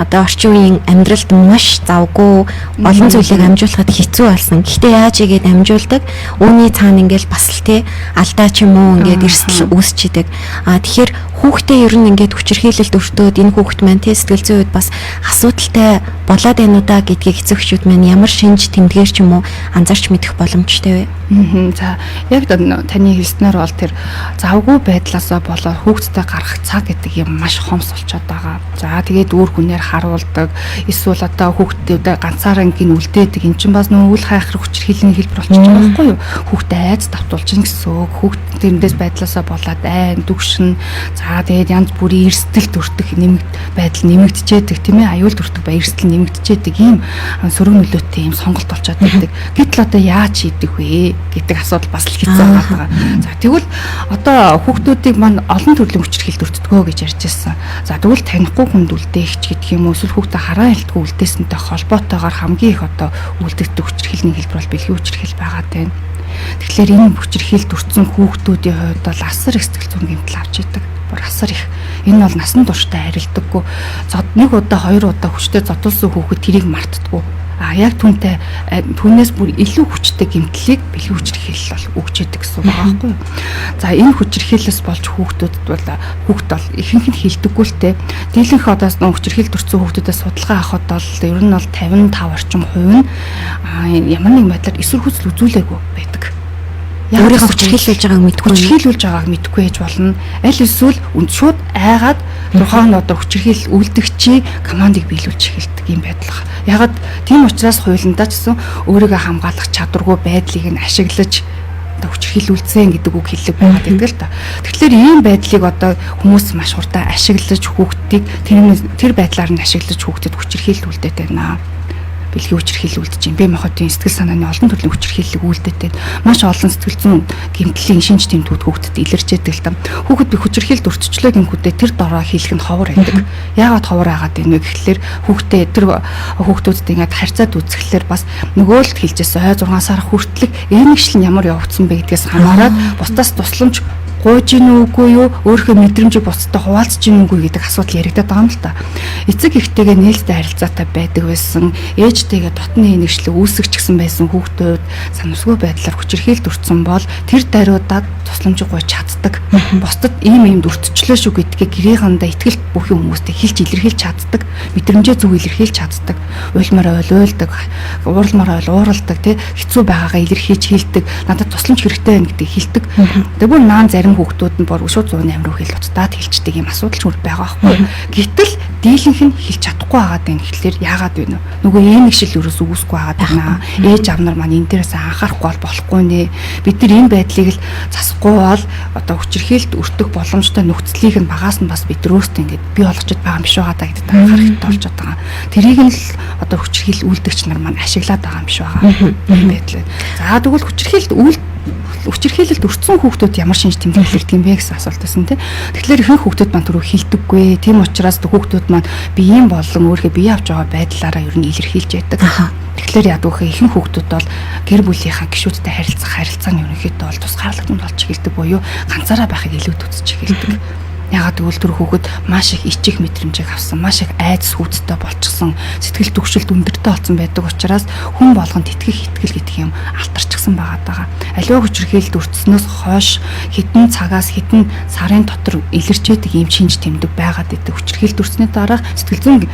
[SPEAKER 2] одоо орчин үеийн амьдралд маш завгүй олон зүйлийг амжуулахад хэцүү болсон. Гэхдээ яаж игээд амжуулдаг? Үүний цаана ингээд бас л тий алдаа ч юм уу ингээд эрсдэл үүсчихэд. Тэгэхээр хүүхдээ ер нь ингээд хүчирхийлэлд өртөөд энэ хүүхэд маань тий сэтгэл зүйн үед бас асуудалтай болоод байна уу да гэдгийг эцэгчүүд маань ямар шинж тэмдгээр ч юм уу анзаарч мэдэх боломжтой вэ?
[SPEAKER 3] За яг таны хэлснээр бол тэр завгүй байдлаасаа болоод хүүхдтэй гарах цаг гэдэг юм маш хомс болчиход байгаа. За тэгээд өөр хүнээр харуулдаг эсвэл одоо хүүхдүүдээ ганцаараа гин үлдээдэг эн чинь бас нөө үл хайхрах хүчирхийллийн хэлбэр болчихж байгаа байхгүй юу? Хүүхдээ айц давтуулж гин гэсэн үг. Хүүхд тэрэндээс байдлаасаа болоод айн дүгшин. За тэгээд янз бүрийн эрсдэл төртөх байдал нэмэгдчихэд тийм ээ аюул төртөх эрсдэл нэмэгдчихэд ийм сөрөг нөлөөтэй ийм сонголт болчиход байдаг. Гэтэл одоо яаж хийдэг вэ гэдэг асуудал бас л хэцүү байгаа. За тэгвэл одоо хүүхдүүдийг маань олон төрлийн хүчирхийлэлд өртдөгөө гэж ярьж байсан. За тэгвэл танихгүй хүнд үлдээгч гэдэг юм уу эсвэл хүүхдээ хараа хэлтгүй үлдээсэнтэй холбоотойгоор хамгийн их одоо үлдэгдэх хүчирхийллийн хэлбэр бол бэлгийн хүчирхийлэл байгаа тань. Тэгэхээр энэ хүчирхийлэлд өртсөн хүүхдүүдийн хувьд бол асар их сэтгэл зүйн гэмтэл авч идэг. Асар их. Энэ бол насан туршдаа харилдаггүй. Нэг удаа хоёр удаа хүчтэй зодуулсан хүүхэд тэрийг мартдаггүй. Яг түүнээс бүр илүү хүчтэй гэмтлийг бэлгийн хүчирхийлэл бол өгч идэг гэсэн үг байгаа байхгүй юу? За энэ хүчирхийлэлс болж хүүхдүүд бол ихэнх нь хилдэггүй л те. Дийлэнх одоос хүчирхийлэлд өртсөн хүүхдүүдээс судалгаа авахд бол ер нь бол 55 орчим хувь нь ямар нэгэн байдлаар эсрэг хүсэл үзүүлээгүй байдаг.
[SPEAKER 2] Өөрийнхөө хүчирхийлүүлж байгааг
[SPEAKER 3] мэдгүй ээж болно. Аль эсвэл шууд айгаад тухайн одоо хүчирхийлэл үлдэгчийн командыг биелүүлж эхэлдэг юм байдал. Ягаад тийм учраас хуулиндаа ч гэсэн өөрийгөө хамгаалах чадваргүй байдлыг нь ашиглаж одоо хүчирхийлүүлсэн гэдэг үг хэллэг байгаад байдаг л та. Тэгэхээр ийм байдлыг одоо хүмүүс маш хурдан ашиглаж хүүхдийг тэр байдлаар нь ашиглаж хүүхдэд хүчирхийлүүлдэг байна. Бэлгийн хүчирхийлэл үлдэж юм. Бие махбодын сэтгэл санааны олон төрлийн хүчирхийллийг үлдээдэг. Маш олон сэтгэл зүйн гэмтлийн шинж тэмдгүүд хүүхдэд илэрч яадаг л та. Хүүхэд би хүчирхийлэлд өртчлөө гингүүдээ тэр дороо хийх нь ховор байдаг. Яагаад ховор агаад байна вэ гэхэлэр хүүхдүүдтэй ингээд харьцаад үзэхлээр бас нөгөө л хэлжсэн 6 сар хүртэлх эмэгшил нь ямар явагдсан бэ гэдгээс хамаарат бусдаас тусламж гуйж ийн үгүй юу өөрийнхөө мэдрэмжийг бусдад хуваалцж ийн үгүй гэдэг асуудал яригадаад байгаа юм л та. Эцэг эхтэйгээ нээлттэй харилцаатай байдаг байсан, ээжтэйгээ дотны инэгшлэг үүсгэж гисэн байсан хүүхдүүд санамсгүй байдлаар хүчирхийлэлд өртсөн бол тэр даруйдаад тусламж гуйж чаддаг. Бусдад ийм өртчлөө шүү гэдгээ гэрээхэндээ ихтгэл бүхэн хүмүүстэй хэлж илэрхийлж чаддаг, мэдрэмжээ зөв илэрхийлж чаддаг, уйлмаар уйлдаг, ууралмаар ууралдаг, хэцүү байгаагаа илэрхийлж хэлдэг, надад тусламж хэрэгтэй байна гэдгийг хэлдэг. Тэгвэл наан зарим хүүхдүүд нь бүр шууд 108 руу хэл уцтаад хэлждэг юм асуудал ч байгаа байхгүй. Гэтэл дийлэнх нь хэлж чадахгүй байгаад байна. Тэгэхээр яагаад вэ? Нөгөө эмэгшил ерөөс үүсэхгүй байгаад байна. Ээж аав нар маань энэ дээрээс анхаарахгүй болохгүй нэ. Бид нар энэ байдлыг л засахгүй бол одоо хүчирхийлэлд өртөх боломжтой нөхцөлийг нь багаас нь бас бид өөрсдөө ингэж бий болгочод байгаа юм биш байгаа даа гэдэгт анхаарах хэрэгтэй болчиход байгаа. Тэрийг нь л одоо хүчирхийлэл үйлдэгч нар маань ашиглаад байгаа юм биш байгаа. Энэ байдлаа. За тэгвэл хүчирхийлэлд өртсөн хүүхдүүд ямар шинж тэмдэг илэрдэг юм бэ гэсэн асуулт байсан тийм. Тэгэхээр ихэнх хүүхдүүд маань түрүү хилдэггүй. Тийм учраас хүүхдүүд маань биеийн болон өөрийнхөө бие авч байгаа байдлаараа ер нь илэрхийлж яадаг. Тэгэхээр яадаг вэ? Ихэнх хүүхдүүд бол гэр бүлийнхаа гишүүдтэй харилцаа нь ерөнхийдөө бол тусгаарлагдсан болж эхэлдэг буюу ганцаараа байхыг илүү үзэж эхэлдэг. Ягаад гэвэл тэр хүүхэд маш их ичих мэдрэмжийг авсан, маш их айдас хүүцтэй болчихсон, сэтгэл түгшилт өндөртэй болсон байдаг учраас хүн болгонд итгэх итгэл гэдэг юм алтарчихсан байгаа. Аливаа хүчирхийлэлд өртснөөс хойш хэдэн цагаас хэдэн сарын дотор илэрч байдаг юм шинж тэмдэг байгаад байдаг. Хүчирхийлэлд өртсөний дараах сэтгэл зүйн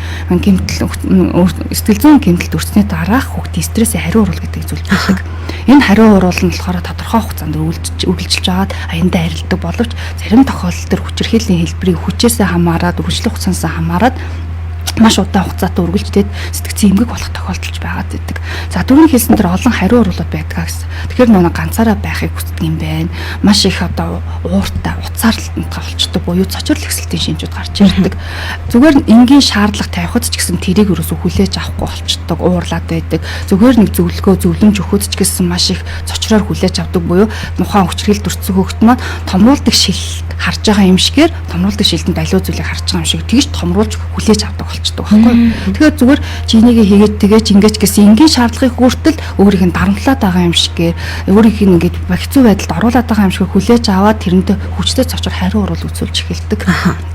[SPEAKER 3] гэмтэлд өртсөний дараах хүүхдийн стрессээ хариу уруул гэдэг зүйл байдаг. Энэ хариу уруул нь болохоор тодорхой хугацаанд үргэлжилж байгаад аяндаа арилдаг боловч зарим тохиолдолд хүчирхийллийн хэлбэрийг хүчээсээ хамаарат, үргэлжлэх хугацаанаас хамаарат маш удаан хугацаатай үргэлжлээд сэтгцэн эмгэг болох тохиолдолж байгаад байдаг. За түрүүний хэлсэн тэр олон хариу уруулууд байдгаа гэсэн. Тэгэхээр нөгөө ганцаараа байхыг хүсдэг юм байна. Маш их одоо ууртай, уцаарлалтанд болчдөг буюу цочрол ихсэлтийн шинжүүд гарч ирдэг. Зүгээр энгийн шаардлага тавихад ч гэсэн тэрийг ерөөсөө хүлээж авахгүй болчдөг, уурлаад байдаг. Зүгээр нэг зөвлөмж өгөхөд ч гэсэн маш их цочроор хүлээж авдаг буюу мухаан хүчрхийлэлд өртсөн хүүхэд маань томруулдаг шил харж байгаа юм шигээр томруулдаг шилдэнд аливаа зүйлийг харж байгаа юм шиг тэгж томруулж хүлээж авдаг болчихдог. болчихдог байхгүй. Тэгэхээр зүгээр чинийгээ хийгээд тэгэж ингэж гэсэн энгийн шаардлагыг хүртэл өөрийг нь дарамтлаад байгаа юм шигээр өөрийг нь ингээд хэцүү байдалд оруулаад байгаа юм шиг хүлээж аваад тэрэндээ хүчтэй цочор хариу урал үзүүлж эхэлдэг.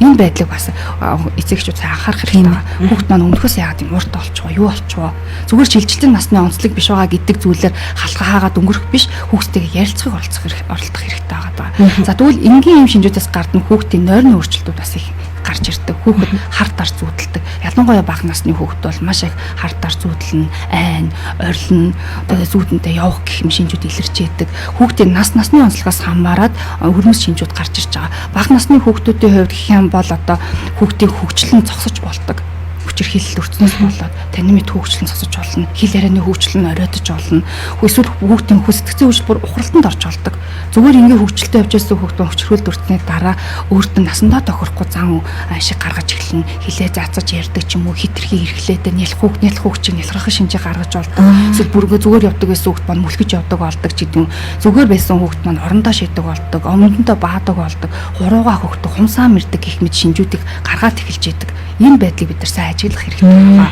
[SPEAKER 3] Энэ байдлыг бас эцэгчүүд сайн анхаарах хэрэгтэй байна. Хүүхд маань өмнөхөөс яагаад юм урт болчихоо, юу болчихоо. Зүгээр шилжилтийн насны онцлог биш байгаа гэдэг зүйлээр халахаа хаагаад өнгөрөх биш, хүүхдтэйгээ ярилцахыг оролцох хэрэгтэй байгаа. За тэгвэл энгийн юм шинжүүдээс гадна хүүхдийн нойрны өөрчлөлтүүд бас их гарч ирдэг. Хүүхэд хар тар зүүдэлдэг. Ялангуяа бага насны хүүхэд бол маш их хар тар зүүдэлнэ, айн, орилно, тэгээ зүүдэнтэй явах гэх юм шинжүүд илэрч идэг. Хүүхдийн насны онцлогоос хамаарат хөрмөс шинжүүд гарч ирж байгаа. Бага насны хүүхдүүдийн хувьд гэх юм бол одоо хүүхдийн хөгжил нь зогсож болдог. Хүчирхийлэл өртснөөс болоод танин мэд хөгжил нь зогсож болно. Хил ярианы хөгжил нь оройтож болно. Эсвэл хүүхдийн хүсэтгцэн хөгжил бүр ухралтанд орж болдог. Зүгээр ингээ хөгжилтэй явж байсан хүүхдэн хүчирхийлэлд өртсөний дараа өөрт нь насандаа тохирохгүй зан шиг гаргаж эхэлнэ. Хилээ заацаж ярьдаг ч юм уу, хитрхи эрхлээд нялх хөгчийг нялхрахын шинжээ гаргаж болдог. Эсвэл бүргээ зүгээр явдаг байсан хүүхд маань мүлхэж явдаг болдог ч гэдэг юм. Зүгээр байсан хүүхд маань орондоо шийдэг болдог, өмнөдөө баадаг болдог, хурууга хөгтөг, хумсаа мэрдэг гэх мэт шинжүүдийг гаргаад эхэлж идэг. Энэ байдлыг бид нар сайн ажиглах хэрэгтэй байна.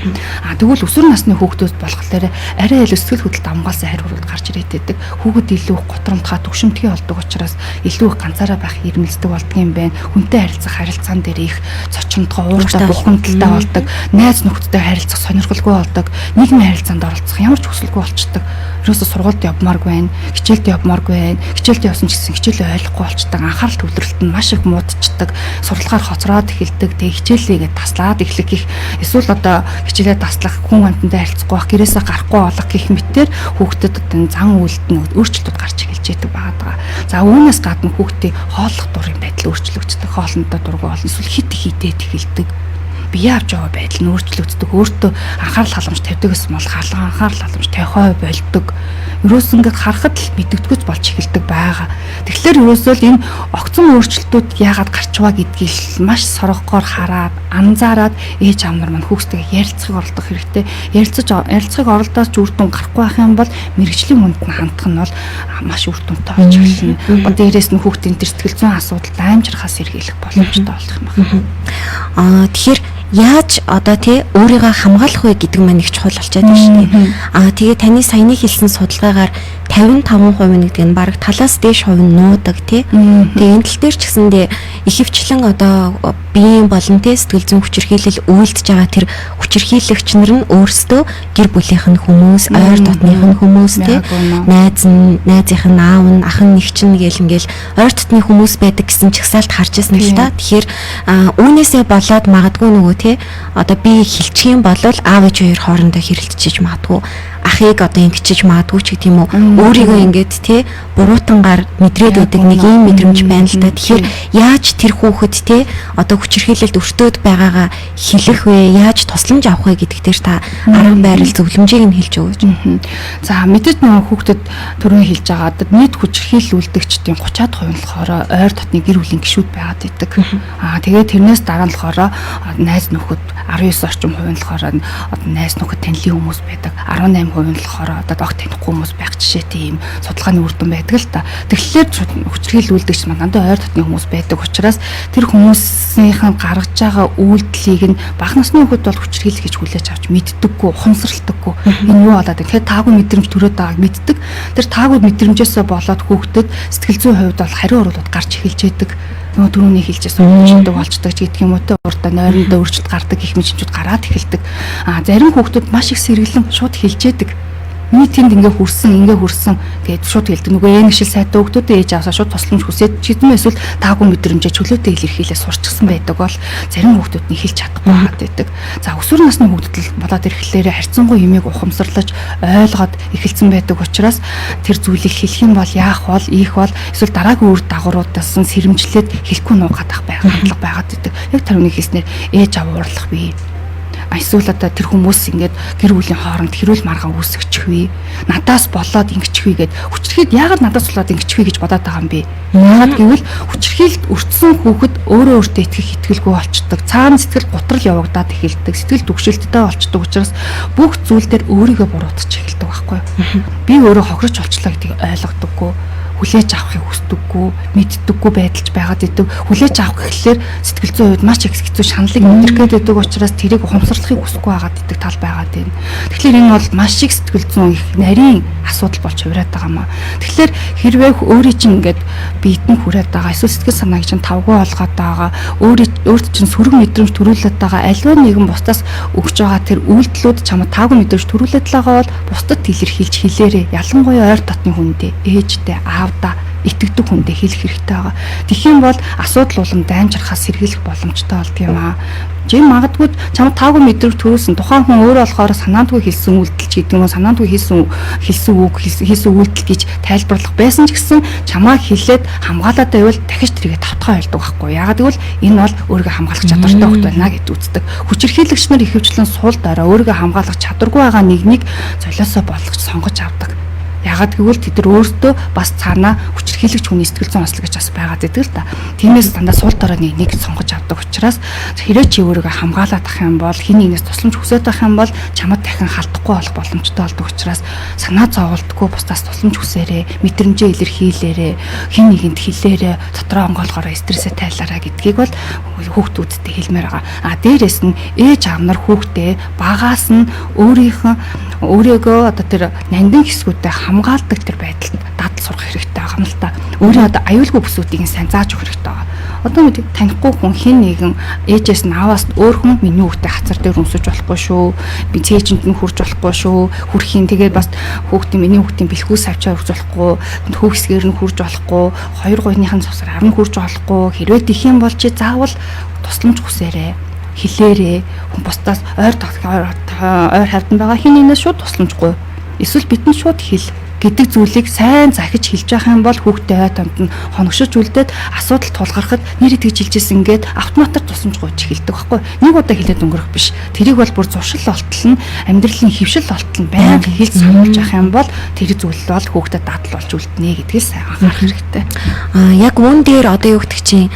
[SPEAKER 3] Тэгвэл өсвөр насны хүүхдүүд болохоор арай илүү сэтгэл хөдлөлт амгаалсан хариу уралд гарч ирээд байдаг. Хүүхэд илүү готромтхай төвшөмтгий болдог учраас илүү их ганцаараа байх ирмэлздэг болдго юм байна. Хүнтэй харилцах харилцаан дээр их цочромтгой ууртай бухимдалтай болдог. Найз нөхдөдтэй харилцах сонирхолгүй болдог. Нийгмийн харилцаанд оролцох ямар ч хүсэлгүй болчдөг. Ерөөсө сургуульд явмааргүй байна. Хичээлд явмааргүй байна. Хичээлд явсан ч гэсэн хичээлээ ойлгохгүй болчдөг. Анхаарал төвлөрөлт нь маш их муудчихдаг. Сурлагаар хоцроод эхэлдэг. Тэгээ хичээлээгээ таслаад эхлэх гэх эсвэл одоо хичээлээ таслах, хүн амьтантай харилцахгүй байх, гэрээсээ гарахгүй болох гэх мэтээр хүүхдэд одоо зан үйлд нь өөрчлөлтүүд гарч эхэлж байдаг байгаа. За үүнээс гадна хүүхдийн хооллох дурын байдал өөрчлөгддөг. Хоолндоо дургүй болно. Эсвэл хит хитээд эхэлдэг. Бие авч яваа байдал нь өөрчлөгддөг. Өөртөө анхаарал халамж тавьдаг гэсэн бол анхаарал халамж тавихаа болдог. Ерөөс ингээд харахад л мэддэгдгүйц болж эхэлдэг байгаа. Тэгэхээр ерөөсөө л энэ огцон өөрчлөлтүүд яагаад гарч байгаа гэдгийг маш соргогоор хараад, анзаараад ээж аав нар маань хүүхдтэйгээ ярилцахыг оролдох хэрэгтэй. Ярилцахыг оролдоож үр дүн гарахгүй байх юм бол мэрэгжлийн хүнд нь хандах нь бол маш үр дүнтэй болж эхэлнэ. Дээрээс нь хүүхдийн сэтгэл зүйн асуудалд амжирхаас сэргийлэх боломжтой болох юм байна.
[SPEAKER 2] Тэгэхээр яаж одоо тий өөрийгөө хамгаалах вэ гэдэг маань их чухал болчиход байна шүү дээ. Тэгээ таны саяны хэлсэн судалгаагаар 55% гэдэг нь бараг талаас дээш хувь нь нуудаг тий. Тэгээ энэ тал дээр ч гэсэндээ ихэвчлэн одоо биеийн болон тий сэтгэл зүйн хүчирхийлэл үйлдэж байгаа тэр хүчирхийлэгч нар нь өөрсдөө гэр бүлийнх нь хүмүүс, ойр дотных нь хүмүүс тий, найзынх нь аав нь, ах нь, эгч нь гэл ингээл ойр дотны хүмүүс байдаг гэсэн чагсаалт харж ирсэн л та. Тэгэхээр үүнээсээ болоод магадгүй нөгөө тий одоо би хилчих юм бол аав ээж хоёр хоорондоо хэрэлдчихэж магадгүй, ахыг одоо ингэчиж магадгүй ч гэдэг юм уу, өөрийгөө ингээд тий буруутангаар мэдрээд байдаг нэг юм мэдрэмж байна л да. Тэгэхээр яаж тэр хүүхэд тий одоо хүчирхийлэлд өртөөд байгаагаа хэлэх вэ, яаж тусламж авах вэ гэдэг дээр та арга барил зөвлөмжийг нь хэлж өгөөч.
[SPEAKER 3] За мэдээж нөгөө хүүхдэд түрүүн хэлж байгаа нийт хүчирхийлүүлдэгчдийн 30% нь болохоор ойр дотны гэр бүлийн гишүүд байгаад байдаг. Тэгээд тэрнээс дараа нь болохоор найз нөхөд 19 орчим хувь нь болохоор найз нөхөд танилын хүмүүс байдаг. 18% нь болохоор одоо огт танихгүй хүмүүс байх жишээ тийм судалгааны үр дүн байдаг л та. Тэгэхээр хүчирхийлүүлдэгч маань дандаа ойр дотны хүмүүс байдаг учраас тэр хүмүүсийн гаргаж байгаа үйлдэлийг нь бага насны хүүхэд бол хүчирхийлэл гэж хүлээж авч мэддэггүй, ухамсарлагдаггүй. Энэ юу болоод вэ? Тэгэхээр таагүй мэдрэмж төрөөд байгааг мэддэг. Тэр таагүй мэдрэмжээсээ болоод хүүхдэд сэтгэл зүйн хувьд бол хариу уралууд гарч эхэлж байдаг. Нөгөө түрүүний хэлжсэн өөрчлөлтөд болчдаг ч гэдэг юм уу те, урдаа нойрондоо өөрчлөлт гардаг гэх мэт шинжүүд гараад эхэлдэг. Зарим хүүхдүүд маш их сэргэлэн шууд хэлжээдэг. Миний тэнд ингээ хүрсэн гэж шууд хэлдэг. Нөгөө ангишил сайтай хүүхдүүдэд ээж авсаа шууд тусламж хүсээд чидэн эсвэл таагүй мэдрэмжээ чөлөөтэй илэрхийлээ сурчсан байдаг бол зарим хүүхдүүд нь хэлж чадахгүй байдаг. За өсвөр насны хүүхдэд болоод ирэхлээр харьцангуй юмыг ухамсарлаж ойлгоод эхэлсэн байдаг учраас тэр зүйлийг хэлэх юм бол яах бол ийх бол эсвэл дараагийн үр дагавруудаас нь сэрэмжлээд хэлэхгүй нуугаад хандлага байгаад байдаг. Яг тэр үнийг хэлснээр ээж аав уурлах бий. Эсвэл одоо тэр хүмүүс ингээд гэр бүлийн хооронд хэрүүл маргаан үүсгэж хвээ. Надаас болоод ингэчих вэ гэд хүчирхийлд яагаад надаас болоод ингэчих вэ гэж бодоод байгаа юм бэ? Яагаад гэвэл хүчирхийлд өртсөн хүүхэд өөрөө өөртөө итгэх итгэлгүй болчдөг. Цаана сэтгэл гутрал явагдаад эхэлдэг. Сэтгэл түгшилттэй болчдөг учраас бүх зүйл дээр өөрийгөө буруутгах эхэлдэг байхгүй юу? Би өөрөө хохирч болчлоо гэдгийг ойлгодоггүй. хүлээж авахыг хүсдэггүй, мэддэггүй байдалж байгаад идэг. Хүлээж авах гэхлээр сэтгэл зүйн хувьд маш их хэцүү шаналлыг өндөрөх гэдэг учраас тэрийг ухамсарлахыг хүсэхгүй байгаад идэг тал байгаад байна. Тэгэхээр энэ бол маш их сэтгэл зүйн их нарийн асуудал болж хувираад байгаа маа. Тэгэхээр хэрвээ өөрийн чинь ингээд биетэн хүрээд байгаа, эсвэл сэтгэл санааг чинь тавгүй болгоод байгаа, өөрт чинь сөрөг мэдрэмж төрүүлээд байгаа, аливаа нэгэн бусдаас өгч байгаа тэр үйлдэлүүд чамд таагүй мэдрэмж төрүүлээд байгаа бол бусдад илэрхийлж хэлээрээ. Ялангуяа ойр дотны хүндээ, ээжтэй, аавдаа итгэдэг хүндээ хэлэх хэрэгтэй байгаа. Тэгэх юм бол асуудал болон даймжрахаас сэргийлэх боломжтой болдгийм аа. Жим магадгүй чамд таагүй мэдрэмж төрүүлсэн тухайн хүн өөрөө болохоор санаандгүй хэлсэн үйлдэл ч гэдэг юм уу, санаандгүй хэлсэн үг, хийсэн үйлдэл гэж тайлбарлах байсан ч гэсэн чамаа хэлээд хамгаалаад байвал дахиж тэрийгэ тавтахаа ойлдог байхгүй. Яагаад гэвэл энэ бол өөрийгөө хамгаалах чадвартай хөлт байна гэж үздэг. Хүчирхийлэгч нар ихэвчлэн сул дараа өөрийгөө хамгаалах чадваргүй байгаа нэгнийг золиосоо болгож сонгож авдаг. Ягаад гэвэл тэд нар өөртөө бас цаанаа хүчирхийлэгч хүний сэтгэл зүйн онцлог гэж бас байгаад идэг л та. Тиймээс дандаа сул дорой нэг сонгож авдаг учраас хэрэг чи өөрийгөө хамгаалаад ах юм бол хин нэгнээс тусламж хүсэж байх юм бол чамд дахин халтахгүй болох боломжтой болдог учраас санаа зовлтгүй бусдаас тусламж хүсээрээ, мэдрэмжээ илэрхийлээрээ, хин нэгэнд хэлээрээ, дотроо онгоолгороо стрессээ тайлаараа гэдгийг бол хүүхдүүдтэй хэлмээр байгаа. А дээрэс нь ээж аав нар хүүхдээ багаас нь өөрийгөө одоо тэр нандин хэсгүүдэд хамгаалдаг тэр байдалд дадал сурах хэрэгтэй байгаа юм л та. Өөрөө одоо аюулгүй бүсүүдийг сайн зааж өгөх хэрэгтэй байгаа. Одоо мэдээ танихгүй хүн хин нэгэн ээжээс нь ааваас өөр хүн миний хүүхдээ хацар дээр өмсөж болохгүй шүү. Би цээжинд нь хурж болохгүй шүү. Хүрхийн тэгээд бас миний хүүхдийн бэлхүү савчаа хурж болохгүй, хөвсгээр нь хурж болохгүй, хоёр гойныхын цусаар нь хурж болохгүй. Хэрвээ тэх юм бол чи заавал тусламж хүсээрэй. Хэлээрээ хүн бусдаас ойр хавьдан байгаа хин нэгнээс шууд тусламжгүй. Эсвэл бидний шууд хэл гэдэг зүйлийг сайн захиж хэлж явах юм бол хүүхдээ ой томд нь хоногшиж үлдээд асуудал тулгархад нэр итгэж хэлжсэн ингээд автоматар тусламж гойж эхэлдэг байхгүй. Нэг удаа хэлээд өнгөрөх биш. Тэрийг бол бүр зуршил олтол нь амьдралын хөвшил олтол нь байнга хэлж сануулж явах юм бол тэр зүйл бол хүүхдэд дадал болж үлднэ гэдгийг сайн анхаарах хэрэгтэй.
[SPEAKER 2] Яг үүн дээр одоо юу гэдэг чинь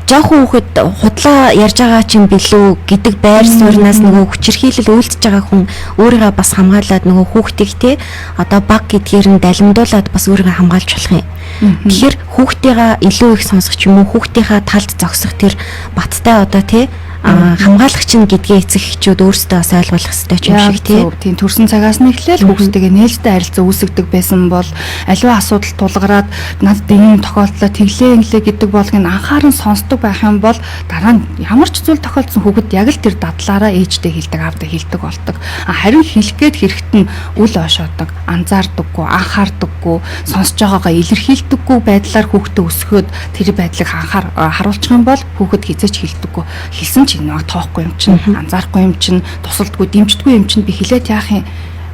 [SPEAKER 2] жоохон хүүхэд худлаа ярьж байгаа чинь билүү гэдэг байр сууриас нөгөө хүчирхийлэл үйлдэж байгаа хүн өөрийгөө бас хамгаалаад нөгөө хүүхдийг те одоо баг гэдгээр нь далимдуулаад бас өөрийгөө хамгаалж болох юм. Тэгэхээр хүүхдийгээ илүү их сонсох ч юм уу хүүхдийнхаа талд зогсох тэр баттай одоо те хамгаалагч нь гэдгийг эцэг эхчүүд өөрсдөө бас ойлгох хэрэгтэй ч юм шиг
[SPEAKER 3] тийм төрсэн цагаас нь эхлээл хүүхдтэйгээ нээлттэй харилцаа үүсгдэг байсан бол аливаа асуудал тулгараад надад энэ тохиолдлоо тэглээ гэдэг болгыг анхааран сонсдог байх юм бол дараа нь ямар ч зүйл тохиолдсон хүүхэд яг л тэр дадлаараа ээжтэй хэлдэг, аавтай хэлдэг болдог. Харин хэлэх гээд хэрэгт нь үл ойшоодог, анзаардаггүй, анхаардаггүй, сонсож байгаагаа илэрхийлдэггүй байдлаар хүүхдээ өсгөхөд тэр байдлыг харуулчих юм бол хүүхэд хизээч хэлдэггүй. Хэлсэн нэг тоохгүй юм чинь, анзаарахгүй юм чинь, тусалдгүй, дэмждэггүй юм чинь би хэлээд яах юм?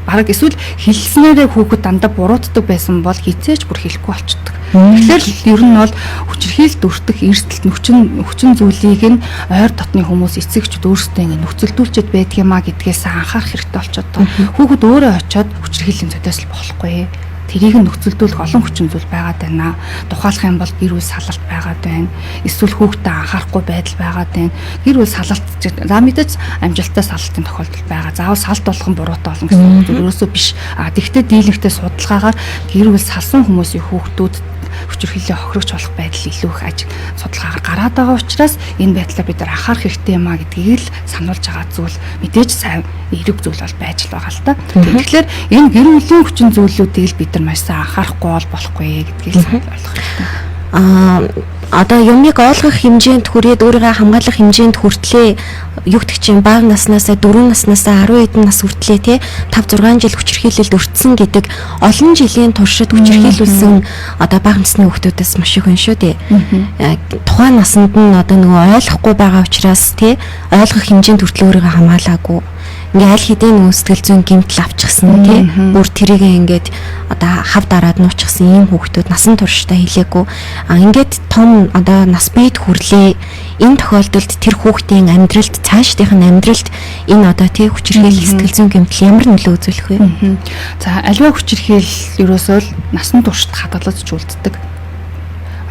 [SPEAKER 3] Бараг эсвэл хэлснээрээ хүүхэд дандаа буруутдаг байсан бол хизээч бүр хэлэхгүй болчдөг. Тэгэхээр ер нь бол хүчирхийлэлд өртөх эрсдэлт хүчин зүйлийг нь ойр дотны хүмүүс эцэгчд өөрсдөө ингэ нөхцөлдүүлчихэд байдаг юмаа гэдгээс анхаарах хэрэгтэй болчиход байгаа. Хүүхэд өөрөө очиод хүчирхийллийн зөдөөс л болохгүй. Тэрийг нөхцөлдүүлэх олон хүчин зүйл байгаад байна. Тухайлах юм бол гэр бүл салалт байгаад байна. Эсвэл хүүхдэд анхаарахгүй байдал байгаад байна. Гэр бүл салалт за мэдээж амжилттай салалтын тохиолдол байгаа. Заавал салт болгон буруутай болно гэсэн үг ерөөсөө биш. Тэгвэл дийлэнхтэй судалгаагаар гэр бүл салсан хүмүүсийн хүүхдүүд хүчирхийллийн хохирогч болох байдал илүү их судалгаагаар гараад байгаа учраас энэ байдлаа бид нар анхаарах хэрэгтэй юм а гэдгийг л сануулж байгаа зүйл мэдээж сайн эерэг зүйл бол байж л байгаа л та. Тэгэхээр энэ гэр бүлийн хүчин зүйлүүдийг л бид нар маш сайн анхаарахгүй бол болохгүй гэдгийг сайн ойлгох хэрэгтэй. Одоо юмыг ойлгох хэмжээнд хүрээд өөрийгөө хамгаалах хэмжээнд хүртлээ юу гэдэг чинь бага наснаасаа 4 наснаасаа 10 хэдэн нас хүртлээ те 5 6 жил хүчирхийлэлд өртсөн гэдэг олон жилийн туршид хүчирхийлүүлсэн одоо бага насны хүүхдүүдээс маш их хүн шүү дээ. Тухайн наснд нь одоо нөгөө ойлгохгүй байгаа учраас те ойлгох хэмжээнд хүртэл өөрийгөө хамгаалаагүй ингээ аль хэдийн сэтгэл зүйн гэмтэл авчихсан тий бүр тэрийгээ ингээд одоо хав дараад нуучихсан ийм хүүхдүүд насан туршдаа хэлээгүй ингээд том одоо нас бийд хүрлээ энэ тохиолдолд тэр хүүхдийн амьдралд цаашдынх нь амьдралд энэ одоо тий хүчирхийлэл сэтгэл зүйн гэмтэл ямар нөлөө үзүүлэх вэ? За аливаа хүчирхийлэл ерөөсөө насан туршид хадгалж үлддэг.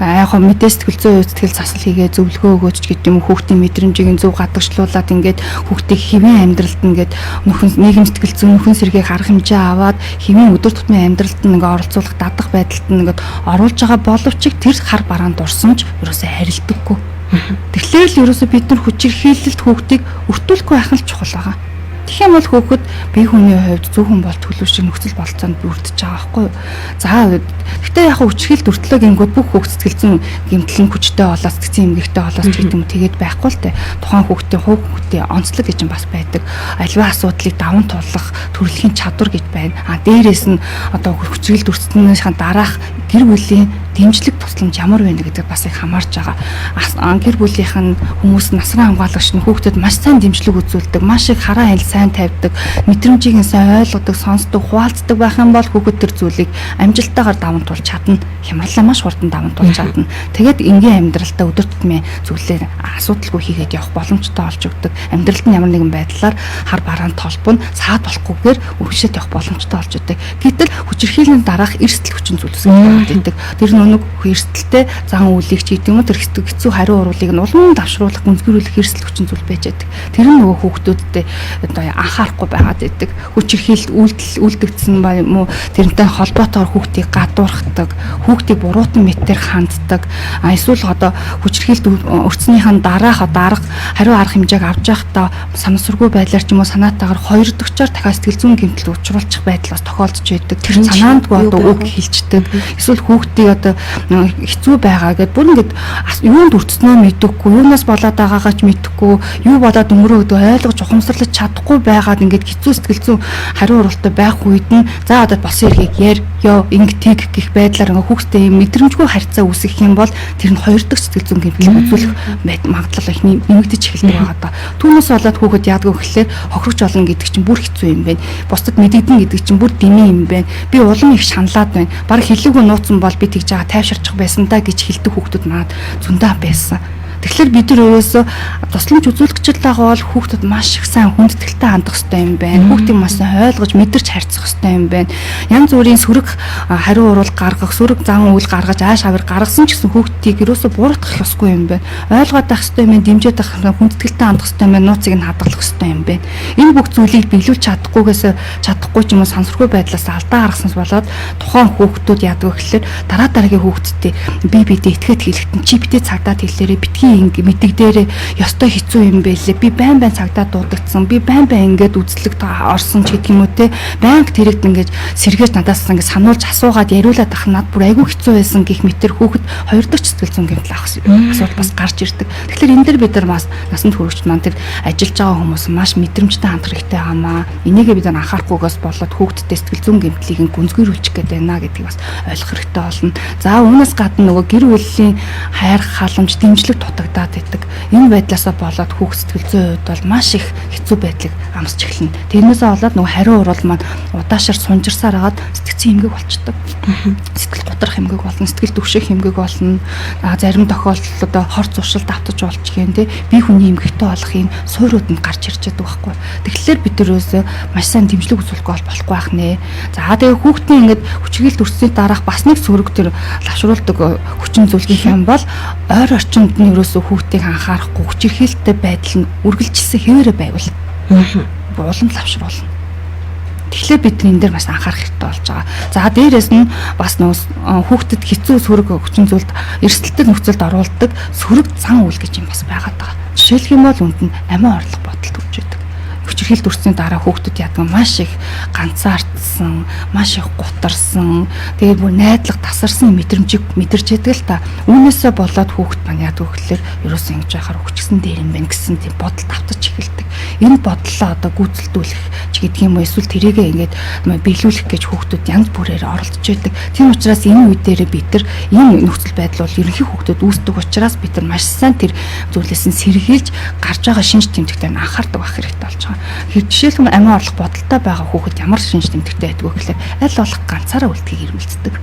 [SPEAKER 3] яг хөө мэдээ сэтгэл зүйн сэтгэл засал хийгээ зөвлөгөө өгөөч гэдэг юм хүүхдийн мэдрэмжийг зөв гадагшлуулад ингээд хүүхдийг хэвийн амьдралд ингээд нийгэм сэтгэл зүйн нөхөн сэргийг арга хэмжээ аваад хэвийн өдөр тутмын амьдралд ингээд оролцуулах дадах байдалд ингээд оруулж байгаа боловч тэр хар бараанд дурсамж ерөөсөө харилдаггүй. Тэгэхээр л ерөөсөө бид нар хүчирхийлэлт хүүхдийг өртүүлэхгүй байх нь чухал байгаа. Тэгэх юм бол хүүхэд бие хүний хувьд зөвхөн бол төлөвшин нөхцөл болцоонд бүрдэж байгаа байхгүй юу? За гэхдээ яг хүчирхийлэлт өртлөө гингүүд бүх хүүхд сэтгэлзэн гэмтлэн хүчтэй болоод сэтгцэн эмгэгтэй болоод ч гэдэг юм тэгээд байхгүй л те. Тухайн хүүхдийн онцлог гэж юм бас байдаг. Аливаа асуудлыг даван туулах төрөлхийн чадвар гэж байна. Дээрээс нь одоо хүчирхийлэлт өртснөхийн дараах гэр бүлийн дэмжлэг тусламж ямар байна гэдэг бас их хамаарж байгаа. Гэр бүлийнх нь хүмүүс насран хамгаалагч нь хүүхдэд маш сайн дэмжлэг үзүүлдэг, маш их хараа хэл сайн тавьдаг, мэдрэмжийг сайн ойлгодог, сонсдог, хуваалцдаг байх юм бол хүүхэд тэр зүйлийг амжилттайгаар даван туулж чадна. Хямралаа маш хурдан даван туулж чадна. Тэгээд энгийн амьдралдаа өдөр тутмын зүйлээр асуудалгүй хийгээд явах боломжтой болж өгдөг. Амьдралд нь ямар нэгэн байдлаар хар бараанд толбон саад болохгүйгээр өргөшөд явах боломжтой болж өгдөг. Гэтэл хүчирхийллийн дараах эрсдэл хүчин зүйлс гэдэг. Тэр нэг эрсдэлтэй зан үйлийг ч гэдэг юм уу тэр хэцүү хариу уруулыг нь улам давшруулах гүнзгийрүүлэх эрсдэл хүчин зүйл байж байдаг. Тэр нь нөгөө хүүхдүүдэд одоо анхаарахгүй байгаад байдаг. Хүчирхийлэлт үйлдэгдсэн ба юм уу тэрнтэй холбоотойгоор хүүхдийг гадуурхдаг, хүүхдийг буруутан мэтээр ханддаг. Эсвэл одоо хүчирхийлэлт өртснийхэн дараах арга хариу арга хэмжээг авч явахдаа санамсаргүй байдлаар ч юм уу санаатаагаар хоёр дахьчаар дахиад сэтгэл зүйн гэмтэл учруулчих байдал бас тохиолдож байдаг. Тэр санаандгүй одоо үг хэлждэг. Эсвэл хүүхдийг одоо хэцүү байгаа гэдээ бүр ингээд юунд өртснөө мэдэхгүй, юунаас болоод байгаагаа ч мэдэхгүй, юу болоод өнгөрөөд ойлгож ухамсарлаж чадахгүй байгаад ингээд хэцүү сэтгэл зүйн хариу уралтай байх үед нь за одоо болсон эргийг ингээд гих байдлаар ингээд хүүхдэд мэдрэмжгүй харьцаа үүсгэх юм бол тэр нь хоёр дахь сэтгэл зүйн гэмтэл үзүүлэх магадлал их нэмэгдэж эхэлдэг байгаа даа. Түүнээс болоод хүүхэд яадаг вэ гэхээр хохирогч олон гэдэг чинь бүр хэцүү юм байна. Бусдад мэдэгдэн гэдэг чинь бүр дэмий юм байна. Би улам их шаналаад байна. Бараг хэлээгүй нууцсан бол би тэгж байгаа тайвширчих байсан та гэж хэлдэг хүүхдүүд манад зөндөө байсан. Тэгэхээр бид нар өөрөөсөө тусламж үзүүлэгчд байгаа бол хүүхдэд маш их сайн хүндэтгэлтэй хандах хэрэгтэй юм байна. Хүүхдийг маш сайн ойлгож мэдэрч харьцах хэрэгтэй юм байна. Янз бүрийн сөрөг хариу урал гаргах, сөрөг зан үйл гаргаж ааш авир гаргасан ч гэсэн хүүхдийг ерөөсөө буруутгах ёсгүй юм байна. Ойлгоод байх хэрэгтэй юм байна, дэмжиж байх хүндэтгэлтэй хандах хэрэгтэй юм байна, нууцыг нь хадгалах хэрэгтэй юм байна. Энэ бүх зүйлийг биелүүлж чадахгүй ч юм уу сансаргүй байдлаас алдаа гаргаснаас болоод тухайн хүүхдүүд яадаг вэ гэхээр дараагийн хүүхдтэй биедээ итгээд хэлэхдээ чи битээ цагдаад хэлээрээ битгий мэддэгдээрээ ёстой хэцүү юм байлээ. Би байн цагдаа дуудагдсан. Би байн ингээд үзлэг орсон ч гэдэг юм уу те. Банк тэрэгд ингээд сэргээж надаас ингээд сануулж асуугаад яриулаад ах над бүр айгүй хэцүү байсан гэх мэтэр хүүхэд хоёр дахь сэтгэл зүйн гэмтэл авах асуудал бас гарч ирдэг. Тэгэхээр энэ дэр бид нар бас насанд хүрэгч маань тэр ажиллаж байгаа хүмүүс маш мэдрэмжтэй хандах хэрэгтэй хамаа. Энийгээ бид нар анхаарахгүйгээс болоод хүүхдтэй сэтгэл зүйн гэмтлийг гүнзгийрүүлчих гээд байна гэдгийг бас ойлгох хэрэгтэй болно. За үүнээс гадна нөгөө гэр бүлийн хайр халамж дэмжлэг дутагдаад байдаг. Энэ байдлаасаа болоод хүүхд сэтгэл зүйн хувьд бол маш их хэцүү байдлыг амсч эхэлнэ. Тэрнээсээ болоод нөгөө хариу урал маань удаашаар сунжирсаар хагаад сэтгцэн эмгэг болчдөг. Сэтгэл готрох эмгэг болно, сэтгэл түгших эмгэг болно. Зарим тохиолдолд хор зуршилд автаж болж гэн тэ бие хүний эмгэгтэй болохын суурьуд нь гарч ирж байгаа байхгүй. Тэгэхээр бид нөөсөө маш сайн дэмжлэг үзүүлэх болохгүй байх нэ. За тэгээ хүүхдийн ингээд хүчирхийлэлт өрсөний дараах бас нэг сөрөг төр лавшруулдаг хүчин зүйлгийнх юм бол ойр орчинд нь ерөөсөө хүүхдийг анхаарахгүй хүчирхийлэлттэй байдал нь үргэлжилсэн хэвээрээ байвал улам лавшруулна. Тэгэхээр бид энэ дээр бас анхаарах хэрэгтэй болж байгаа. За дээрээс нь бас хүүхдэд хэцүү сөрөг хүчин зүйлд эрсдэлтэй нөхцөлд оруулдаг сөрөг зан үйл гэж юм бас байгаад байгаа. Жишээлх юм бол үнд нь амиа орлого бодолд өгч байдаг. Хүчирхийлэлт өрсөний дараа хүүхдүүд яадаг маш их ганцаардсан, маш их гутарсан, тэгээд бүр найдлага тасарсан мэдрэмжийг мэдэрч байдаг л та. Үүнээсээ болоод хүүхд маань яадаг вэ гэхээр ерөөсөө ингэж яхаар хүчсэн дээр юм байна гэсэн тийм бодол тавтаж эхэлдэг. Энэ бодлоо одоо гүйцэлдүүлэх ч гэдэг юм уу эсвэл тэрийгээ ингээд биелүүлэх гэж хүүхдүүд янз бүрээр оролдож байдаг. Тийм учраас энэ үе дээр бид нар энэ нөхцөл байдал бол ерөнхий хүүхдүүд үүсдэг учраас бид нар маш сайн тэр зүйлээс нь сэргийлж гарч байгаа шинж тэмдэгтээ анхаардаг байх хэрэгтэй болж байгаа. Жишээлбэл амиа орлох бодолтой байгаа хүүхэд ямар шинж тэмдэгтэй байдг вэ гэхээр аль болох ганцаараа үлдэхийг эрмэлздэг.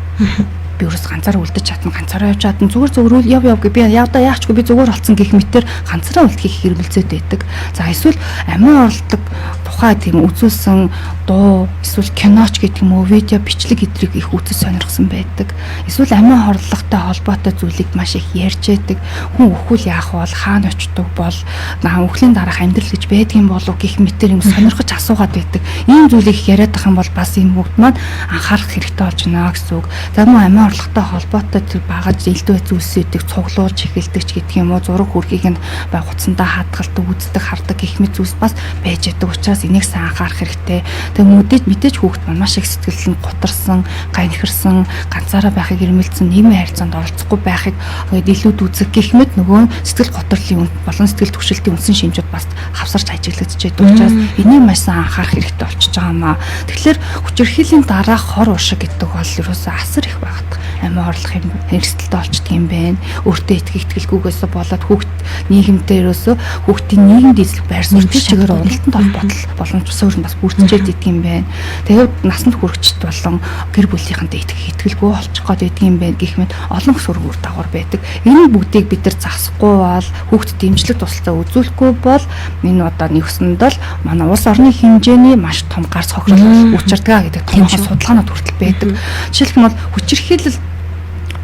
[SPEAKER 3] Би өөрөөс ганцаараа үлдэж чадна, ганцаараа явж чадна, зүгээр яв гэ би явдаа яачгүй би зүгээр болцсон гэх мэтэр ганцаараа үлдэхийг эрмэлзээд байдаг. За эсвэл амиа орлдог тухай тийм үзүүлсэн дуу эсвэл киноч гэдэг юм уу видео бичлэг эдрийг их үзэж сонирхсан байдаг. Эсвэл амиа хорлолттой холбоотой зүйлийг маш их ярьж байдаг. Хүн өхвөл яах бол хаана очдог бол өхлийн дараах амьдрал гэж байдгийн болов гэх мэтэр юм сонирхож асуугаад байдаг. Ийм зүйлийг яриад ах юм бол бас энэ бүгд маань анхаарах хэрэгтэй болж байна гэсэн үг. За мөн амиа хорлолттой холбоотой тэр багаж элдв зүйлсүүдийг цуглуулж эхэлдэг ч гэдэг юм уу зураг хүрхийг нь байгуцсандаа хадгалдаг, үздэг, хардаг гэх мэт зүйлс бас байж байдаг. Учраас энийг сайн анхаарах хэрэгтэй. Тэгээ мэдээж хүүхэд маань маш их сэтгэл нь гутарсан, ганхирсан, ганцаараа байхыг эрмэлзсэн, нийгмийн харилцаанд оролцохгүй байхыг илүүд үзэх гэх мэт нөгөө сэтгэл готрлын болон сэтгэл түгшилтийн үндсэн шинжүүд бас хавсарч ажиглагдж байдаг. Учраас энийг маш сайн анхаарах хэрэгтэй болчихж байгаа маа. Тэгэхээр хүчирхийллийн дараа хор уршиг гэдэг бол ерөөсөө асар их байгаад амиа хорлох юм хэрэгсэлтэй болчдөг юм байна. Өөртөө итгэлгүйгээс болоод хүүхэд нийгэмдээ ерөөсөө хүүхдийн нийгэмд эзлэх байр суурь чигээр уналтанд холбоотой боломж суурь нь бас бүрдчихэд идэг юм байна. Тэгээд насанд хүрэгчд болон гэр бүлийнхэнтэй итгэлгүй болчих гээд идэг юм байна гэх мэт олон сүрэг үр дагавар байдаг. Энэ бүгдийг бид нар засахгүй бол хүүхдэд дэмжлэг тусалцаа үзүүлэхгүй бол энэ одоо нэгсэнд л манай улс орны хэмжээний маш том гарц хохирол учирдаг гэдэг том судалгаанууд хүртэл байдаг. Жишээлх нь бол хүчирхийлэл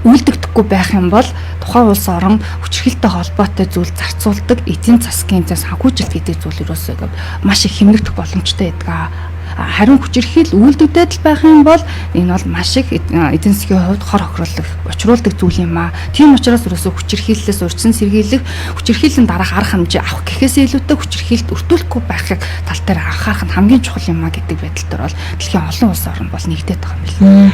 [SPEAKER 3] үйлдэгдэхгүй байх юм бол тухайн улс орон хүчирхийлэлтэй холбоотой зүйл зарцуулдаг эдийн засгийн санхүүжилт гэдэг зүйл ерөөсөө маш их хэмнэгдэх боломжтой байдаг. Харин хүчирхийлэл үйлдэгдээд л байх юм бол энэ бол маш их эдийн засгийн хувьд хор хохируулах учруулдаг зүйл юм аа. Тийм учраас ерөөсөө хүчирхийллээс урьдчилан сэргийлэх, хүчирхийллийн дараах арга хэмжээ авах гэхээс илүүтэй хүчирхийлэлд өртүүлэхгүй байхыг тал дээр анхаарах нь хамгийн чухал юм аа гэдэг байдал дээр бол дэлхийн олон улс орн бол нэгдээд байгаа юм байна.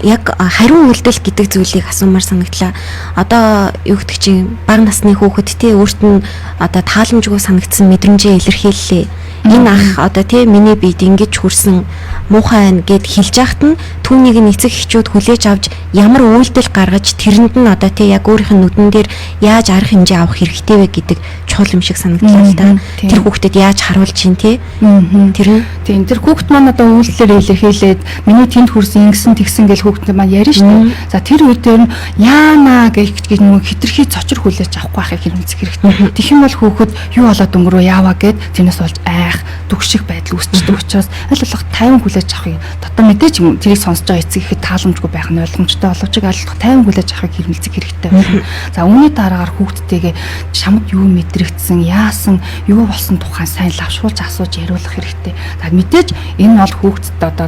[SPEAKER 2] Яг хариу үйлдэл гэдэг зүйлийг асуумаар санагдлаа. Одоо юу гэдэг чинь бага насны хүүхэд тий өөрт нь одоо тааламжгүй санагдсан мэдрэмжээ илэрхийллээ. Энэ ах одоо тий миний биед ингэж хүрсэн муухай байна гэд хэлж яхад нь түүнийг нь эцэг эхчүүд хүлээж авч ямар үйлдэл гаргаж тэрэнд нь одоо тий яг өөрийнх нь нүдэн дээр яаж арга хэмжээ авах хэрэгтэй вэ гэдэг чухал юм шиг санагдлаа л да. Тэр хүүхдэд яаж харуулж чинь тий тэр
[SPEAKER 3] хүүхд маань одоо үйлдэлээр илэрхийлээд миний тэнд хүрсэн ингэсэн тэгсэн гэж хүүхд маань ярина шүү дээ. За тэр үед нь яана гэж нэг хитрхи цочор хүлээж авахгүй байхыг хэрэгцэх хэрэгтэй. Тэгэх юм бол хүүхэд юу болоод өнгөрөө яаваа гэд тэрнээс болж түгших байдал үүсчдэг учраас аль болох 50 хүлээж авахыг дотоо мэдээч тэрийг сонсож байгаа эцэг ихэд тааламжгүй байх нь ойлгомжтой боловч аль болох 50 хүлээж авахыг хэрэгэлцэх хэрэгтэй байна. За үүний дараагаар хүүхдтэйгээ чамд юу мэдрэгдсэн, яасан, юу болсон тухайн сайн лавшруулж асууж яриулах хэрэгтэй. За мэдээж энэ бол хүүхдэд одоо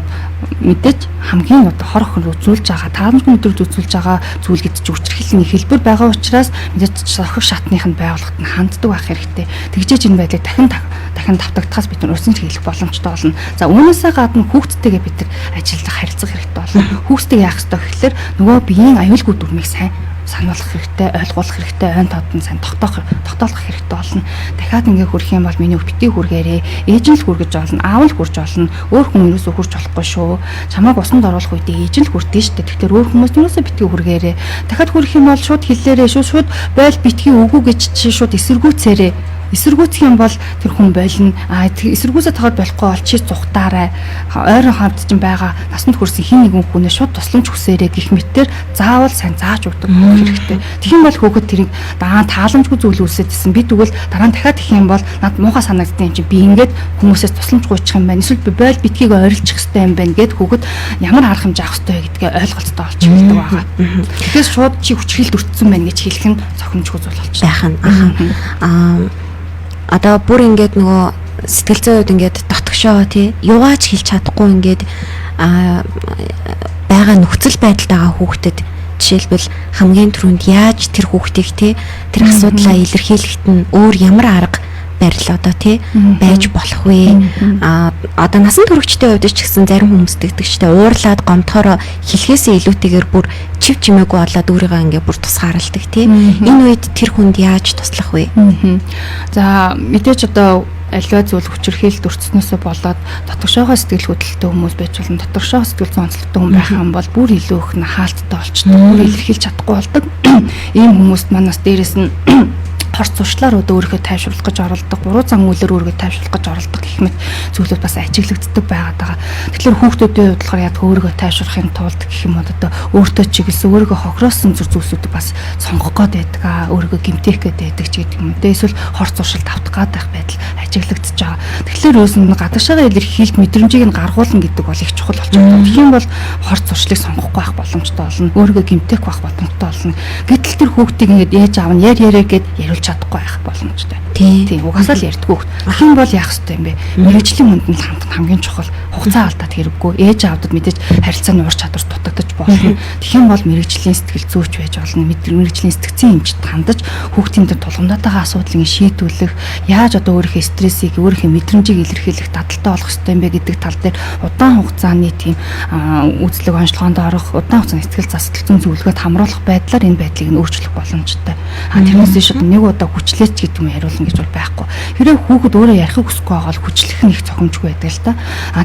[SPEAKER 3] мэдээж хамгийн одоо хор хохир үзүүлж байгаа, тааламжгүй мэдрэмж үзүүлж байгаа зүйл гэдэг чинь хүчирхийллийн хэлбэр байгаа учраас мэдээж сохих шатных нь байгууллагад нь ханддаг байх хэрэгтэй. Тэгжээж энэ байдлыг дахин давтагдахаас бид нар өрсөн хэрэглэх боломжтой болно. За үүнээсээ гадна хүүхдтэйгээ бид нар ажиллах харилцах хэрэгтэй болно. Хүүхдтэйг яах ёстой гэхэлэр нөгөө биеийн аюулгүй дүрмийг сайн сануулгах хэрэгтэй, ойлгуулах хэрэгтэй, ойн тоод нь сайн тогтоолох хэрэгтэй болно. Дахиад ингээ хүрэх юм бол миний битгий хүргээрээ, ээж нь л хүргэж болно, аав нь хүрж болно. Өөр хүн юусоо хүрч болохгүй шүү. Чамайг усанд оруулах үедээ ээж нь л хүрдээ шүү дээ. Тэгэхээр өөр хүмүүс юусоо битгий хүргээрээ. Дахиад хүрэх юм бол шууд хэллээрээ шууд бойл битгий үгүй гэж чи шууд эсэргүүцээрээ. Эсэргүүцэх юм бол тэр хүн болно. Эсэргүүцээ тохиод болохгүй бол чи зүхтаарай. Ойрон хамт чинь байгаа насанд хүрсэн хин нэгэн хүнээ шууд тусламж хүсээрэй гэх мэтээр заавал сайн зааж өгдөг хэрэгтэй. Тэгэх юм бол хүүхэд тэрийг тааламжгүй зүйл үүсэжсэн. Би тэгвэл дараа нь дахиад их юм бол над муухай санагдсан юм чи би ингээд хүмүүсээс тусламж гуйчих юм байна. Эсвэл би бойл битгийг ойрлчих хэрэгтэй юм байна гэд хүүхэд ямар арга хэмжээ авах хэрэгтэй вэ гэдгээ ойлголттой болж эхэлдэг байгаа. Тэгэхээр шууд чи хүчрхийлд өртсөн байна гэж хэлэх нь цохимжгүй зүйл болчихно.
[SPEAKER 2] Одоо бүр ингээд нөгөө сэтгэл зүйн үед ингээд дотгошоо тий юугаач хэлж чадахгүй ингээд байгаа нөхцөл байдалтайгаа хүүхдэд жишээлбэл хамгийн түрүүнд яаж тэр хүүхдийг тий тэр асуудлаа илэрхийлэхэд нь өөр ямар арга барил одоо тий байж болох вэ? Одоо насан туршидтын хувьд ч гэсэн зарим хүмүүс тэгдэгчтэй уурлаад гомдохороо хэлхээсээ илүүтэйгээр бүр чив чимээгүй болоод өөрийгөө ингээ бүр тусгаарладаг тий. Энэ үед тэр хүнд яаж туслах вэ?
[SPEAKER 3] За мэдээж одоо аливаа зүйл хүчирхийлэлд өртснөөсөө болоод дотгошоогоо сэтгэл хөдлөлттэй хүмүүс байж болно. Дотгошоогоо сэтгэл зүйн онцлогтой хүн байх юм бол бүр илүү их хаалттай болчтой. Бүр илэрхийлж чадахгүй болдог. Ийм хүмүүст манаас дээрэс нь хор зуршлаар өөрийгөө тайвшруулах гэж оролдог, буруу зан үйлээр өөрийгөө тайвшруулах гэж оролдог гэх мэт зүйлүүд бас ажиглагддаг байгаад байгаа. Тэгэхээр хүүхдүүдийн хувьд болохоор яг өөрийгөө тайвшруулахын тулд гэх юм бол одоо өөртөө чиглэсэн өөрийгөө хохироосон зүйлсүүдийг бас сонгох гээд байдаг, өөрийгөө гэмтэх гээд байдаг ч гэдэг юм. Эсвэл хор зуршилд автах гээд байх байдал ажиглагдаж байгаа. Тэгэхээр өөрөөс нь гадагшаага илэрхийлж мэдрэмжийг нь гаргуулна гэдэг бол их чухал болчиход байна. Тэгэх юм бол хор зуршлыг сонгохгүй байх боломжтой болно. Өөрийгөө гэмтэх байх боломжтой болно. Гэтэл тэр хүүхдийг ингээд ээж аав нь яриа гээд яриулж чадахгүй байх боломжтой. Тийм. Угаасаа л ярьдгүй хүүхд. Тэгэх юм бол яах ёстой юм бэ? Мэргэжлийн хүнд нь хамгийн чухал хугацаа алдаад хэрэггүй. Ээж аавдад мэдээж харилцааны ур чадвар дутагдаж болно. Тэгэх юм бол мэргэжлийн сэтгэл зүйч байж болно. Мэргэжлийн сэтгцийн эмчт хандаж хүүхдийн дээр тулгамдаад байгаа асуудлыг шийдвэрлэх, яаж одоо өөрийнхөө стрессийг, өөрийнхөө мэдрэмжийг илэрхийлэх дадалтай болох ёстой юм бэ гэдэг тал дээр удаан хугацааны тийм үзлэг онцлогоонд орох, удаан хугацааны сэтгэл засалтын зөвлөгөөд хамруулах байдлаар энэ байдлыг нь өөрчлөх боломжтой. Тэрнээс биш нэг удаа хүчлээч гэдэг юм яриулна гэж бол байхгүй. Хэрэв хүүхэд өөрөө ярихыг хүсэхгүй байгаа бол хүчлэх нь их цохимжгүй байдаг л та.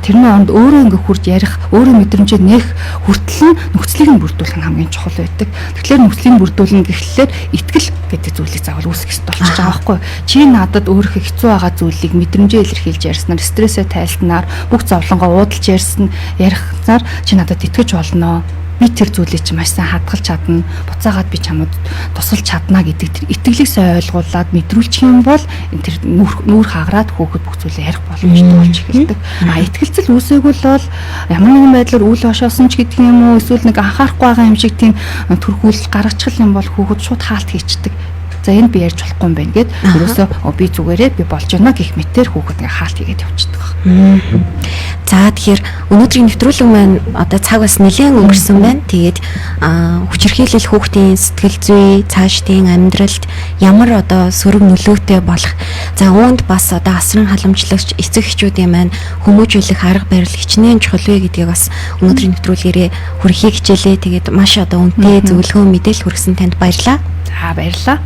[SPEAKER 3] Тэрний онд өөрөө ингээ хурж ярих, өөрөө мэдрэмжээ нэх хүртэл нөхцөлийг нь бүрдүүлэх нь хамгийн чухал байдаг. Тэгэхээр нөхцөлийг бүрдүүлнэ гэхлээр итгэл гэдэг зүйлийг заавал үүсгэх ёстой болчихж байгаа байхгүй. Чи надад өөрийнхөө хэцүү байгаа зүйлийг мэдрэмжээ илэрхийлж ярьснаар, стрессээ тайлснаар, бүх зовлонгоо уудалж ярихнаар чи надад итгэж болно. Би тэр зүйлийг чи маш сайн хадгалж чадна, буцаагаад би чамд тусалж чадна гэдэг тэр итгэлийг сайн ойлгуулад мэдрүүлчих юм бол тэр нүүр хааграад хүүхэд бүх зүйлээ ярих боломжтой болж эхэлдэг. Итгэлцэл үүсээгүй бол ямар нэгэн байдлаар үл хошоосон ч гэдэг юм уу, эсвэл нэг анхаарахгүй байгаа юм шиг тийм төрхүүл гаргачихл юм бол хүүхэд шууд хаалт хийчдэг. За энэ би ярьж болохгүй юм байна гэд ерөөсөө би зүгээрээ би болж байна гэх мэтээр хүүхэд ингээ хаалт хийгээд явчихдаг.
[SPEAKER 2] За тэгэхээр өнөөдрийн нэвтрүүлэг маань одоо цаг бас нэлээд өнгөрсөн байна. Тэгээд хүчирхийлэл хүүхдийн сэтгэл зүй, цаашдын амьдралд ямар одоо сөрөг нөлөөтэй болох. За үүнд бас одоо асран халамжлагч эцэг эхчүүдийн маань хүмүүжүүлэх арга барил хичнээн чухал вэ гэдгийг бас өнөөдрийн нэвтрүүлгээрээ хүргэхийг хичээлээ. Тэгээд маш одоо үнэтэй зөвлөгөө мэдээлэл хүргэсэн танд баярлалаа.
[SPEAKER 3] За баярлалаа.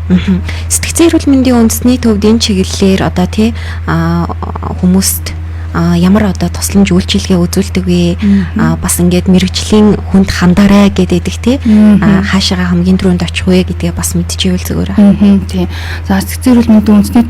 [SPEAKER 2] Сэтгцэн эрүүл мэндийн үндэсний төвд энэ чиглэлээр одоо хүмүүст ямар одоо тусламж үйлчилгээ үзүүлдэг вэ? Бас ингээд мэрэгжлийн хүнд хандаарай гэдэг тий. Хаашаага хамгийн түрүүнд очих вэ гэдгээ бас мэдчихвэл зүгээр.
[SPEAKER 3] Тийм. За сэтгцэн эрүүл мэндийн үндэсний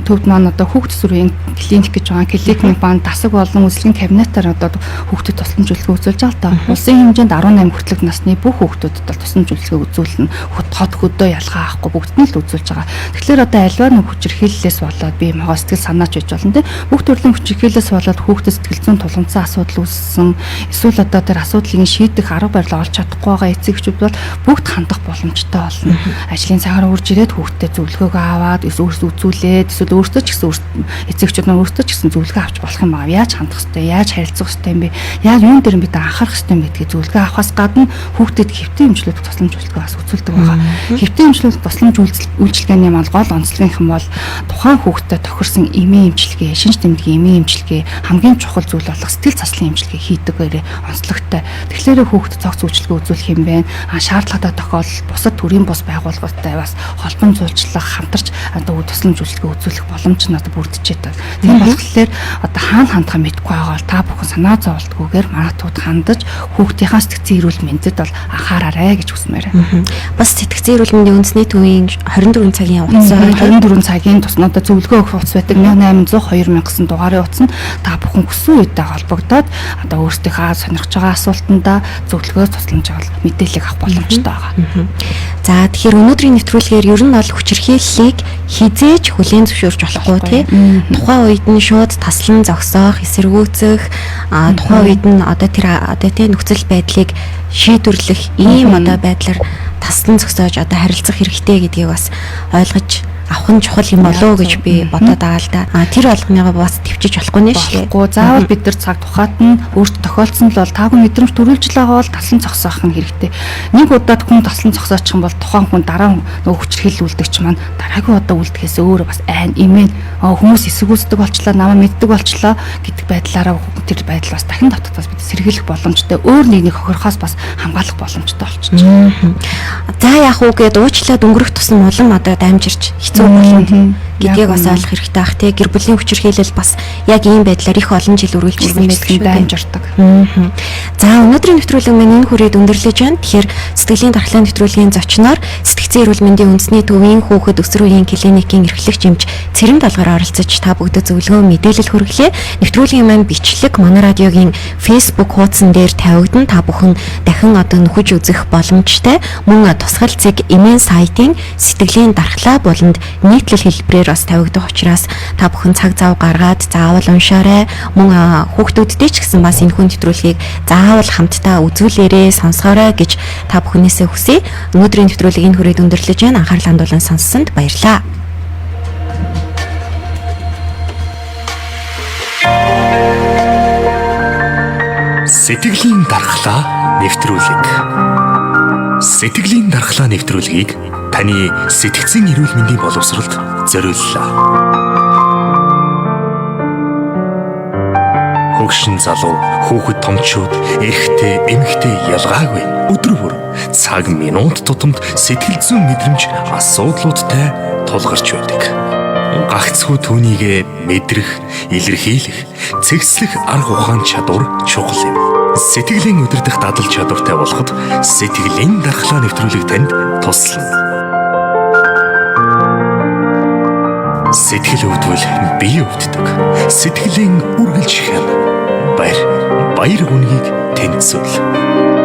[SPEAKER 3] төвд маань одоо хүүхд төсвөрийн клиник гэж байгаа. Клиник маань дасаг болон үйлчлэгийн кабинетаар одоо хүүхдэд тусламж үйлчилгээ үзүүлж байгаа л та. Улсын хэмжээнд 18 хүртэлх насны бүх хүүхдүүдэд тусламж үйлчилгээ үзүүлнэ. Хот хөдөө ялгаа авахгүй бүгд нь л үзүүлж байгаа. Тэгэхээр одоо альваа нэг хүчирхийллээс болоод бие махбод сэтгэл санаач байж болно тий. Бүх төрлийн хүчирхийллээс болоод хүүхдэд сэтгэл зүйн тулгамдсан асуудал үүссэн, эсвэл одоо тэр асуудлыг шийдэх арга барил олж чадахгүй байгаа эцэг эхчүүд бол бүгд хандах боломжтой болно. Ажлын цагаар үрж ирээд хүүхдэд зөвлөгөөгөө аваад өөрсдөө үзүүлээд эсвэл өөртөө ч гэсэн эцэг эхчүүд нь өөртөө ч гэсэн зөвлөгөө авч болох юм байна. Яаж хандах ёстой, яаж харилцах ёстой юм бэ? Яг юун дээр бид анхаарах ёстой юм гэдгийг зөвлөгөө авахаас гадна хүүхдэд хэвтэн эмчлүүлэх тусламж үйлчилгээ бас үзүүлдэг байгаа. Хэвтэн эмчлүүлэх тусламж үйлчилгээний маань гол онцлогийнх нь бол тухайн хүүхдэд тохирсон эмээ эмчилгээ, шинж тэмдгийн эмээ эмчилгээ хамгийн чухал зүйл болох сэтгэл заслын эмчилгээ хийдэгээрээ онцлогтой. Тэгэхээр хүүхдэд цогц үйлчилгээ үзүүлэх юм байна. Шаардлагатай тохиолдолд бусад төрийн бус байгууллагатай бас холбон зуулчлах, хамтарч одоо тусламж үйлчилгээ үзүүлэх боломж нь одоо бүрдчихэд байна. Тийм болохоор одоо хаана хандах мэдэхгүй байгаа бол та бүхэн санаа зовлтгүйгээр манайд хандаж хүүхдийнхаа сэтгцэн эрүүл мэндэд бол анхаараарай гэж хүсмээр байна.
[SPEAKER 2] Бас сэтгцэн эрүүл мэндийн үндэсний төвийн 24 цагийн утас
[SPEAKER 3] 24 цагийн тусна одоо зөвлөгөө өгөх утас байдаг 1802 гэсэн дугаарын утас нь та бүхэн хүссэн үедээ холбогдоод одоо өөрсдийнхөө сонирхож байгаа асуултандаа зөвлөгөө тусламж мэдээлэл авах боломжтой байгаа.
[SPEAKER 2] За тэгэхээр өнөөдрийн нэвтрүүлгээр ер нь бол хүчирхийллийг хизээж хүлээн зөвшөөрч болохгүй тий. Тухайн үед нь шууд таслан зогсоох, эсэргүүцэх, тухайн үед нь одоо тий нөхцөл байдлыг шийдвэрлэх ийм одоо байдлаар таслан зогсоож одоо харилцах хэрэгтэй гэдгийг бас ойлгож авах нь чухал юм болоо гэж би бодоод байгаа л да. Тэр болгоныгоо бас төвчиж болохгүй нэ шүү.
[SPEAKER 3] Заавал бид нар цаг тухайд нь өөртөө тохиолдсон л бол таагүй мэдрэмж төрүүлж байгаа бол таслан зогсоох нь хэрэгтэй. Нэг удаад хүн таслан зогсоочих юм бол тухайн хүн дараа нөгөө хүчирхийлэл үлдэгч маань дараагийн удаа үлдэхээс өөрөө бас айн имэн хүмүүс эсэргүүцдэг болчлаа, намаа мэддэг болчлаа гэдэг байдлаараа тэр байдал бас дахин давтагдаас бид сэргийлэх боломжтой. Өөр нэгнийг хохирохоос бас хамгаалах боломжтой болчихж байна.
[SPEAKER 2] За яах вэ гэд уучлаад өнгөрөх тусам улам одоо дамжирч зөв болно гэдгийг бас
[SPEAKER 3] Яг
[SPEAKER 2] ойлгох хэрэгтэй бах тий. Гэр бүлийн хүчирхийлэл бас яг ийм байдлаар их олон жил үргэлжилсэн
[SPEAKER 3] мэдээ дамжирдаг.
[SPEAKER 2] За өнөөдрийн нэвтрүүлэг маань энэ хүрээд өндөрлөж байна. Тэгэхээр сэтгэлийн дархлаа нэвтрүүлгийн зочноор сэтгцэн эрүүл мэндийн үндэсний төвийн хүүхэд өсвөр үеийн клиникийн эрхлэгч эмч Цэрэн Долгоор оролцож та бүгдэд зөвлөгөө мэдээлэл хүргэлээ. Нэвтрүүлгийн маань бичлэг Манай радиогийн Facebook хуудсан дээр тавигдан та бүхэн дахин одоо нөхөж үзэх боломжтой. Мөн тусгал цэг эмээн сайтын сэтгэлийн дархлаа болонд нийтлэл хэлбэрээр бас тавигдах учраас та бүхэн цаг зав гаргаад заавал уншаарай. Мөн хүүхдүүдтэй ч гэсэн бас энэ хүн нэвтрүүлгийг заавал хамтдаа үзүүлээрэй, сонсгоорой гэж та бүхнээсээ хүсье. Өнөөдрийн нэвтрүүлгийг энэ хүрээд өндөрлөж байна. Анхаарал хандуулан сонссонд баярлалаа.
[SPEAKER 1] Сэтгэлийн дархлаа нэвтрүүлэг. Сэтгэлийн дархлаа нэвтрүүлгийг таны сэтгцэн эрүүл мэндийн боловсролд зориуллаа. Хөгшин залуу, хүүхэд томчууд, эрэгтэй, эмэгтэй ялгаагүй өдөр бүр цаг минут тутамд сэтгэл зүйн мэдрэмж асуудлуудтай тулгарч байдаг. Гагцхүү түүнийгэ мэдрэх, илэрхийлэх, цэгцлэх арга ухаан чадвар чухал юм. Сэтгэлийн удирдах дадал чадвартай болоход сэтгэлийн дархлаа нэвтрүүлэг танд туслана. Сэтгэл өвдвөл бие өвддөг. Сэтгэлийн үргэлж хяна. Баяр үнгийг тэнцвэл.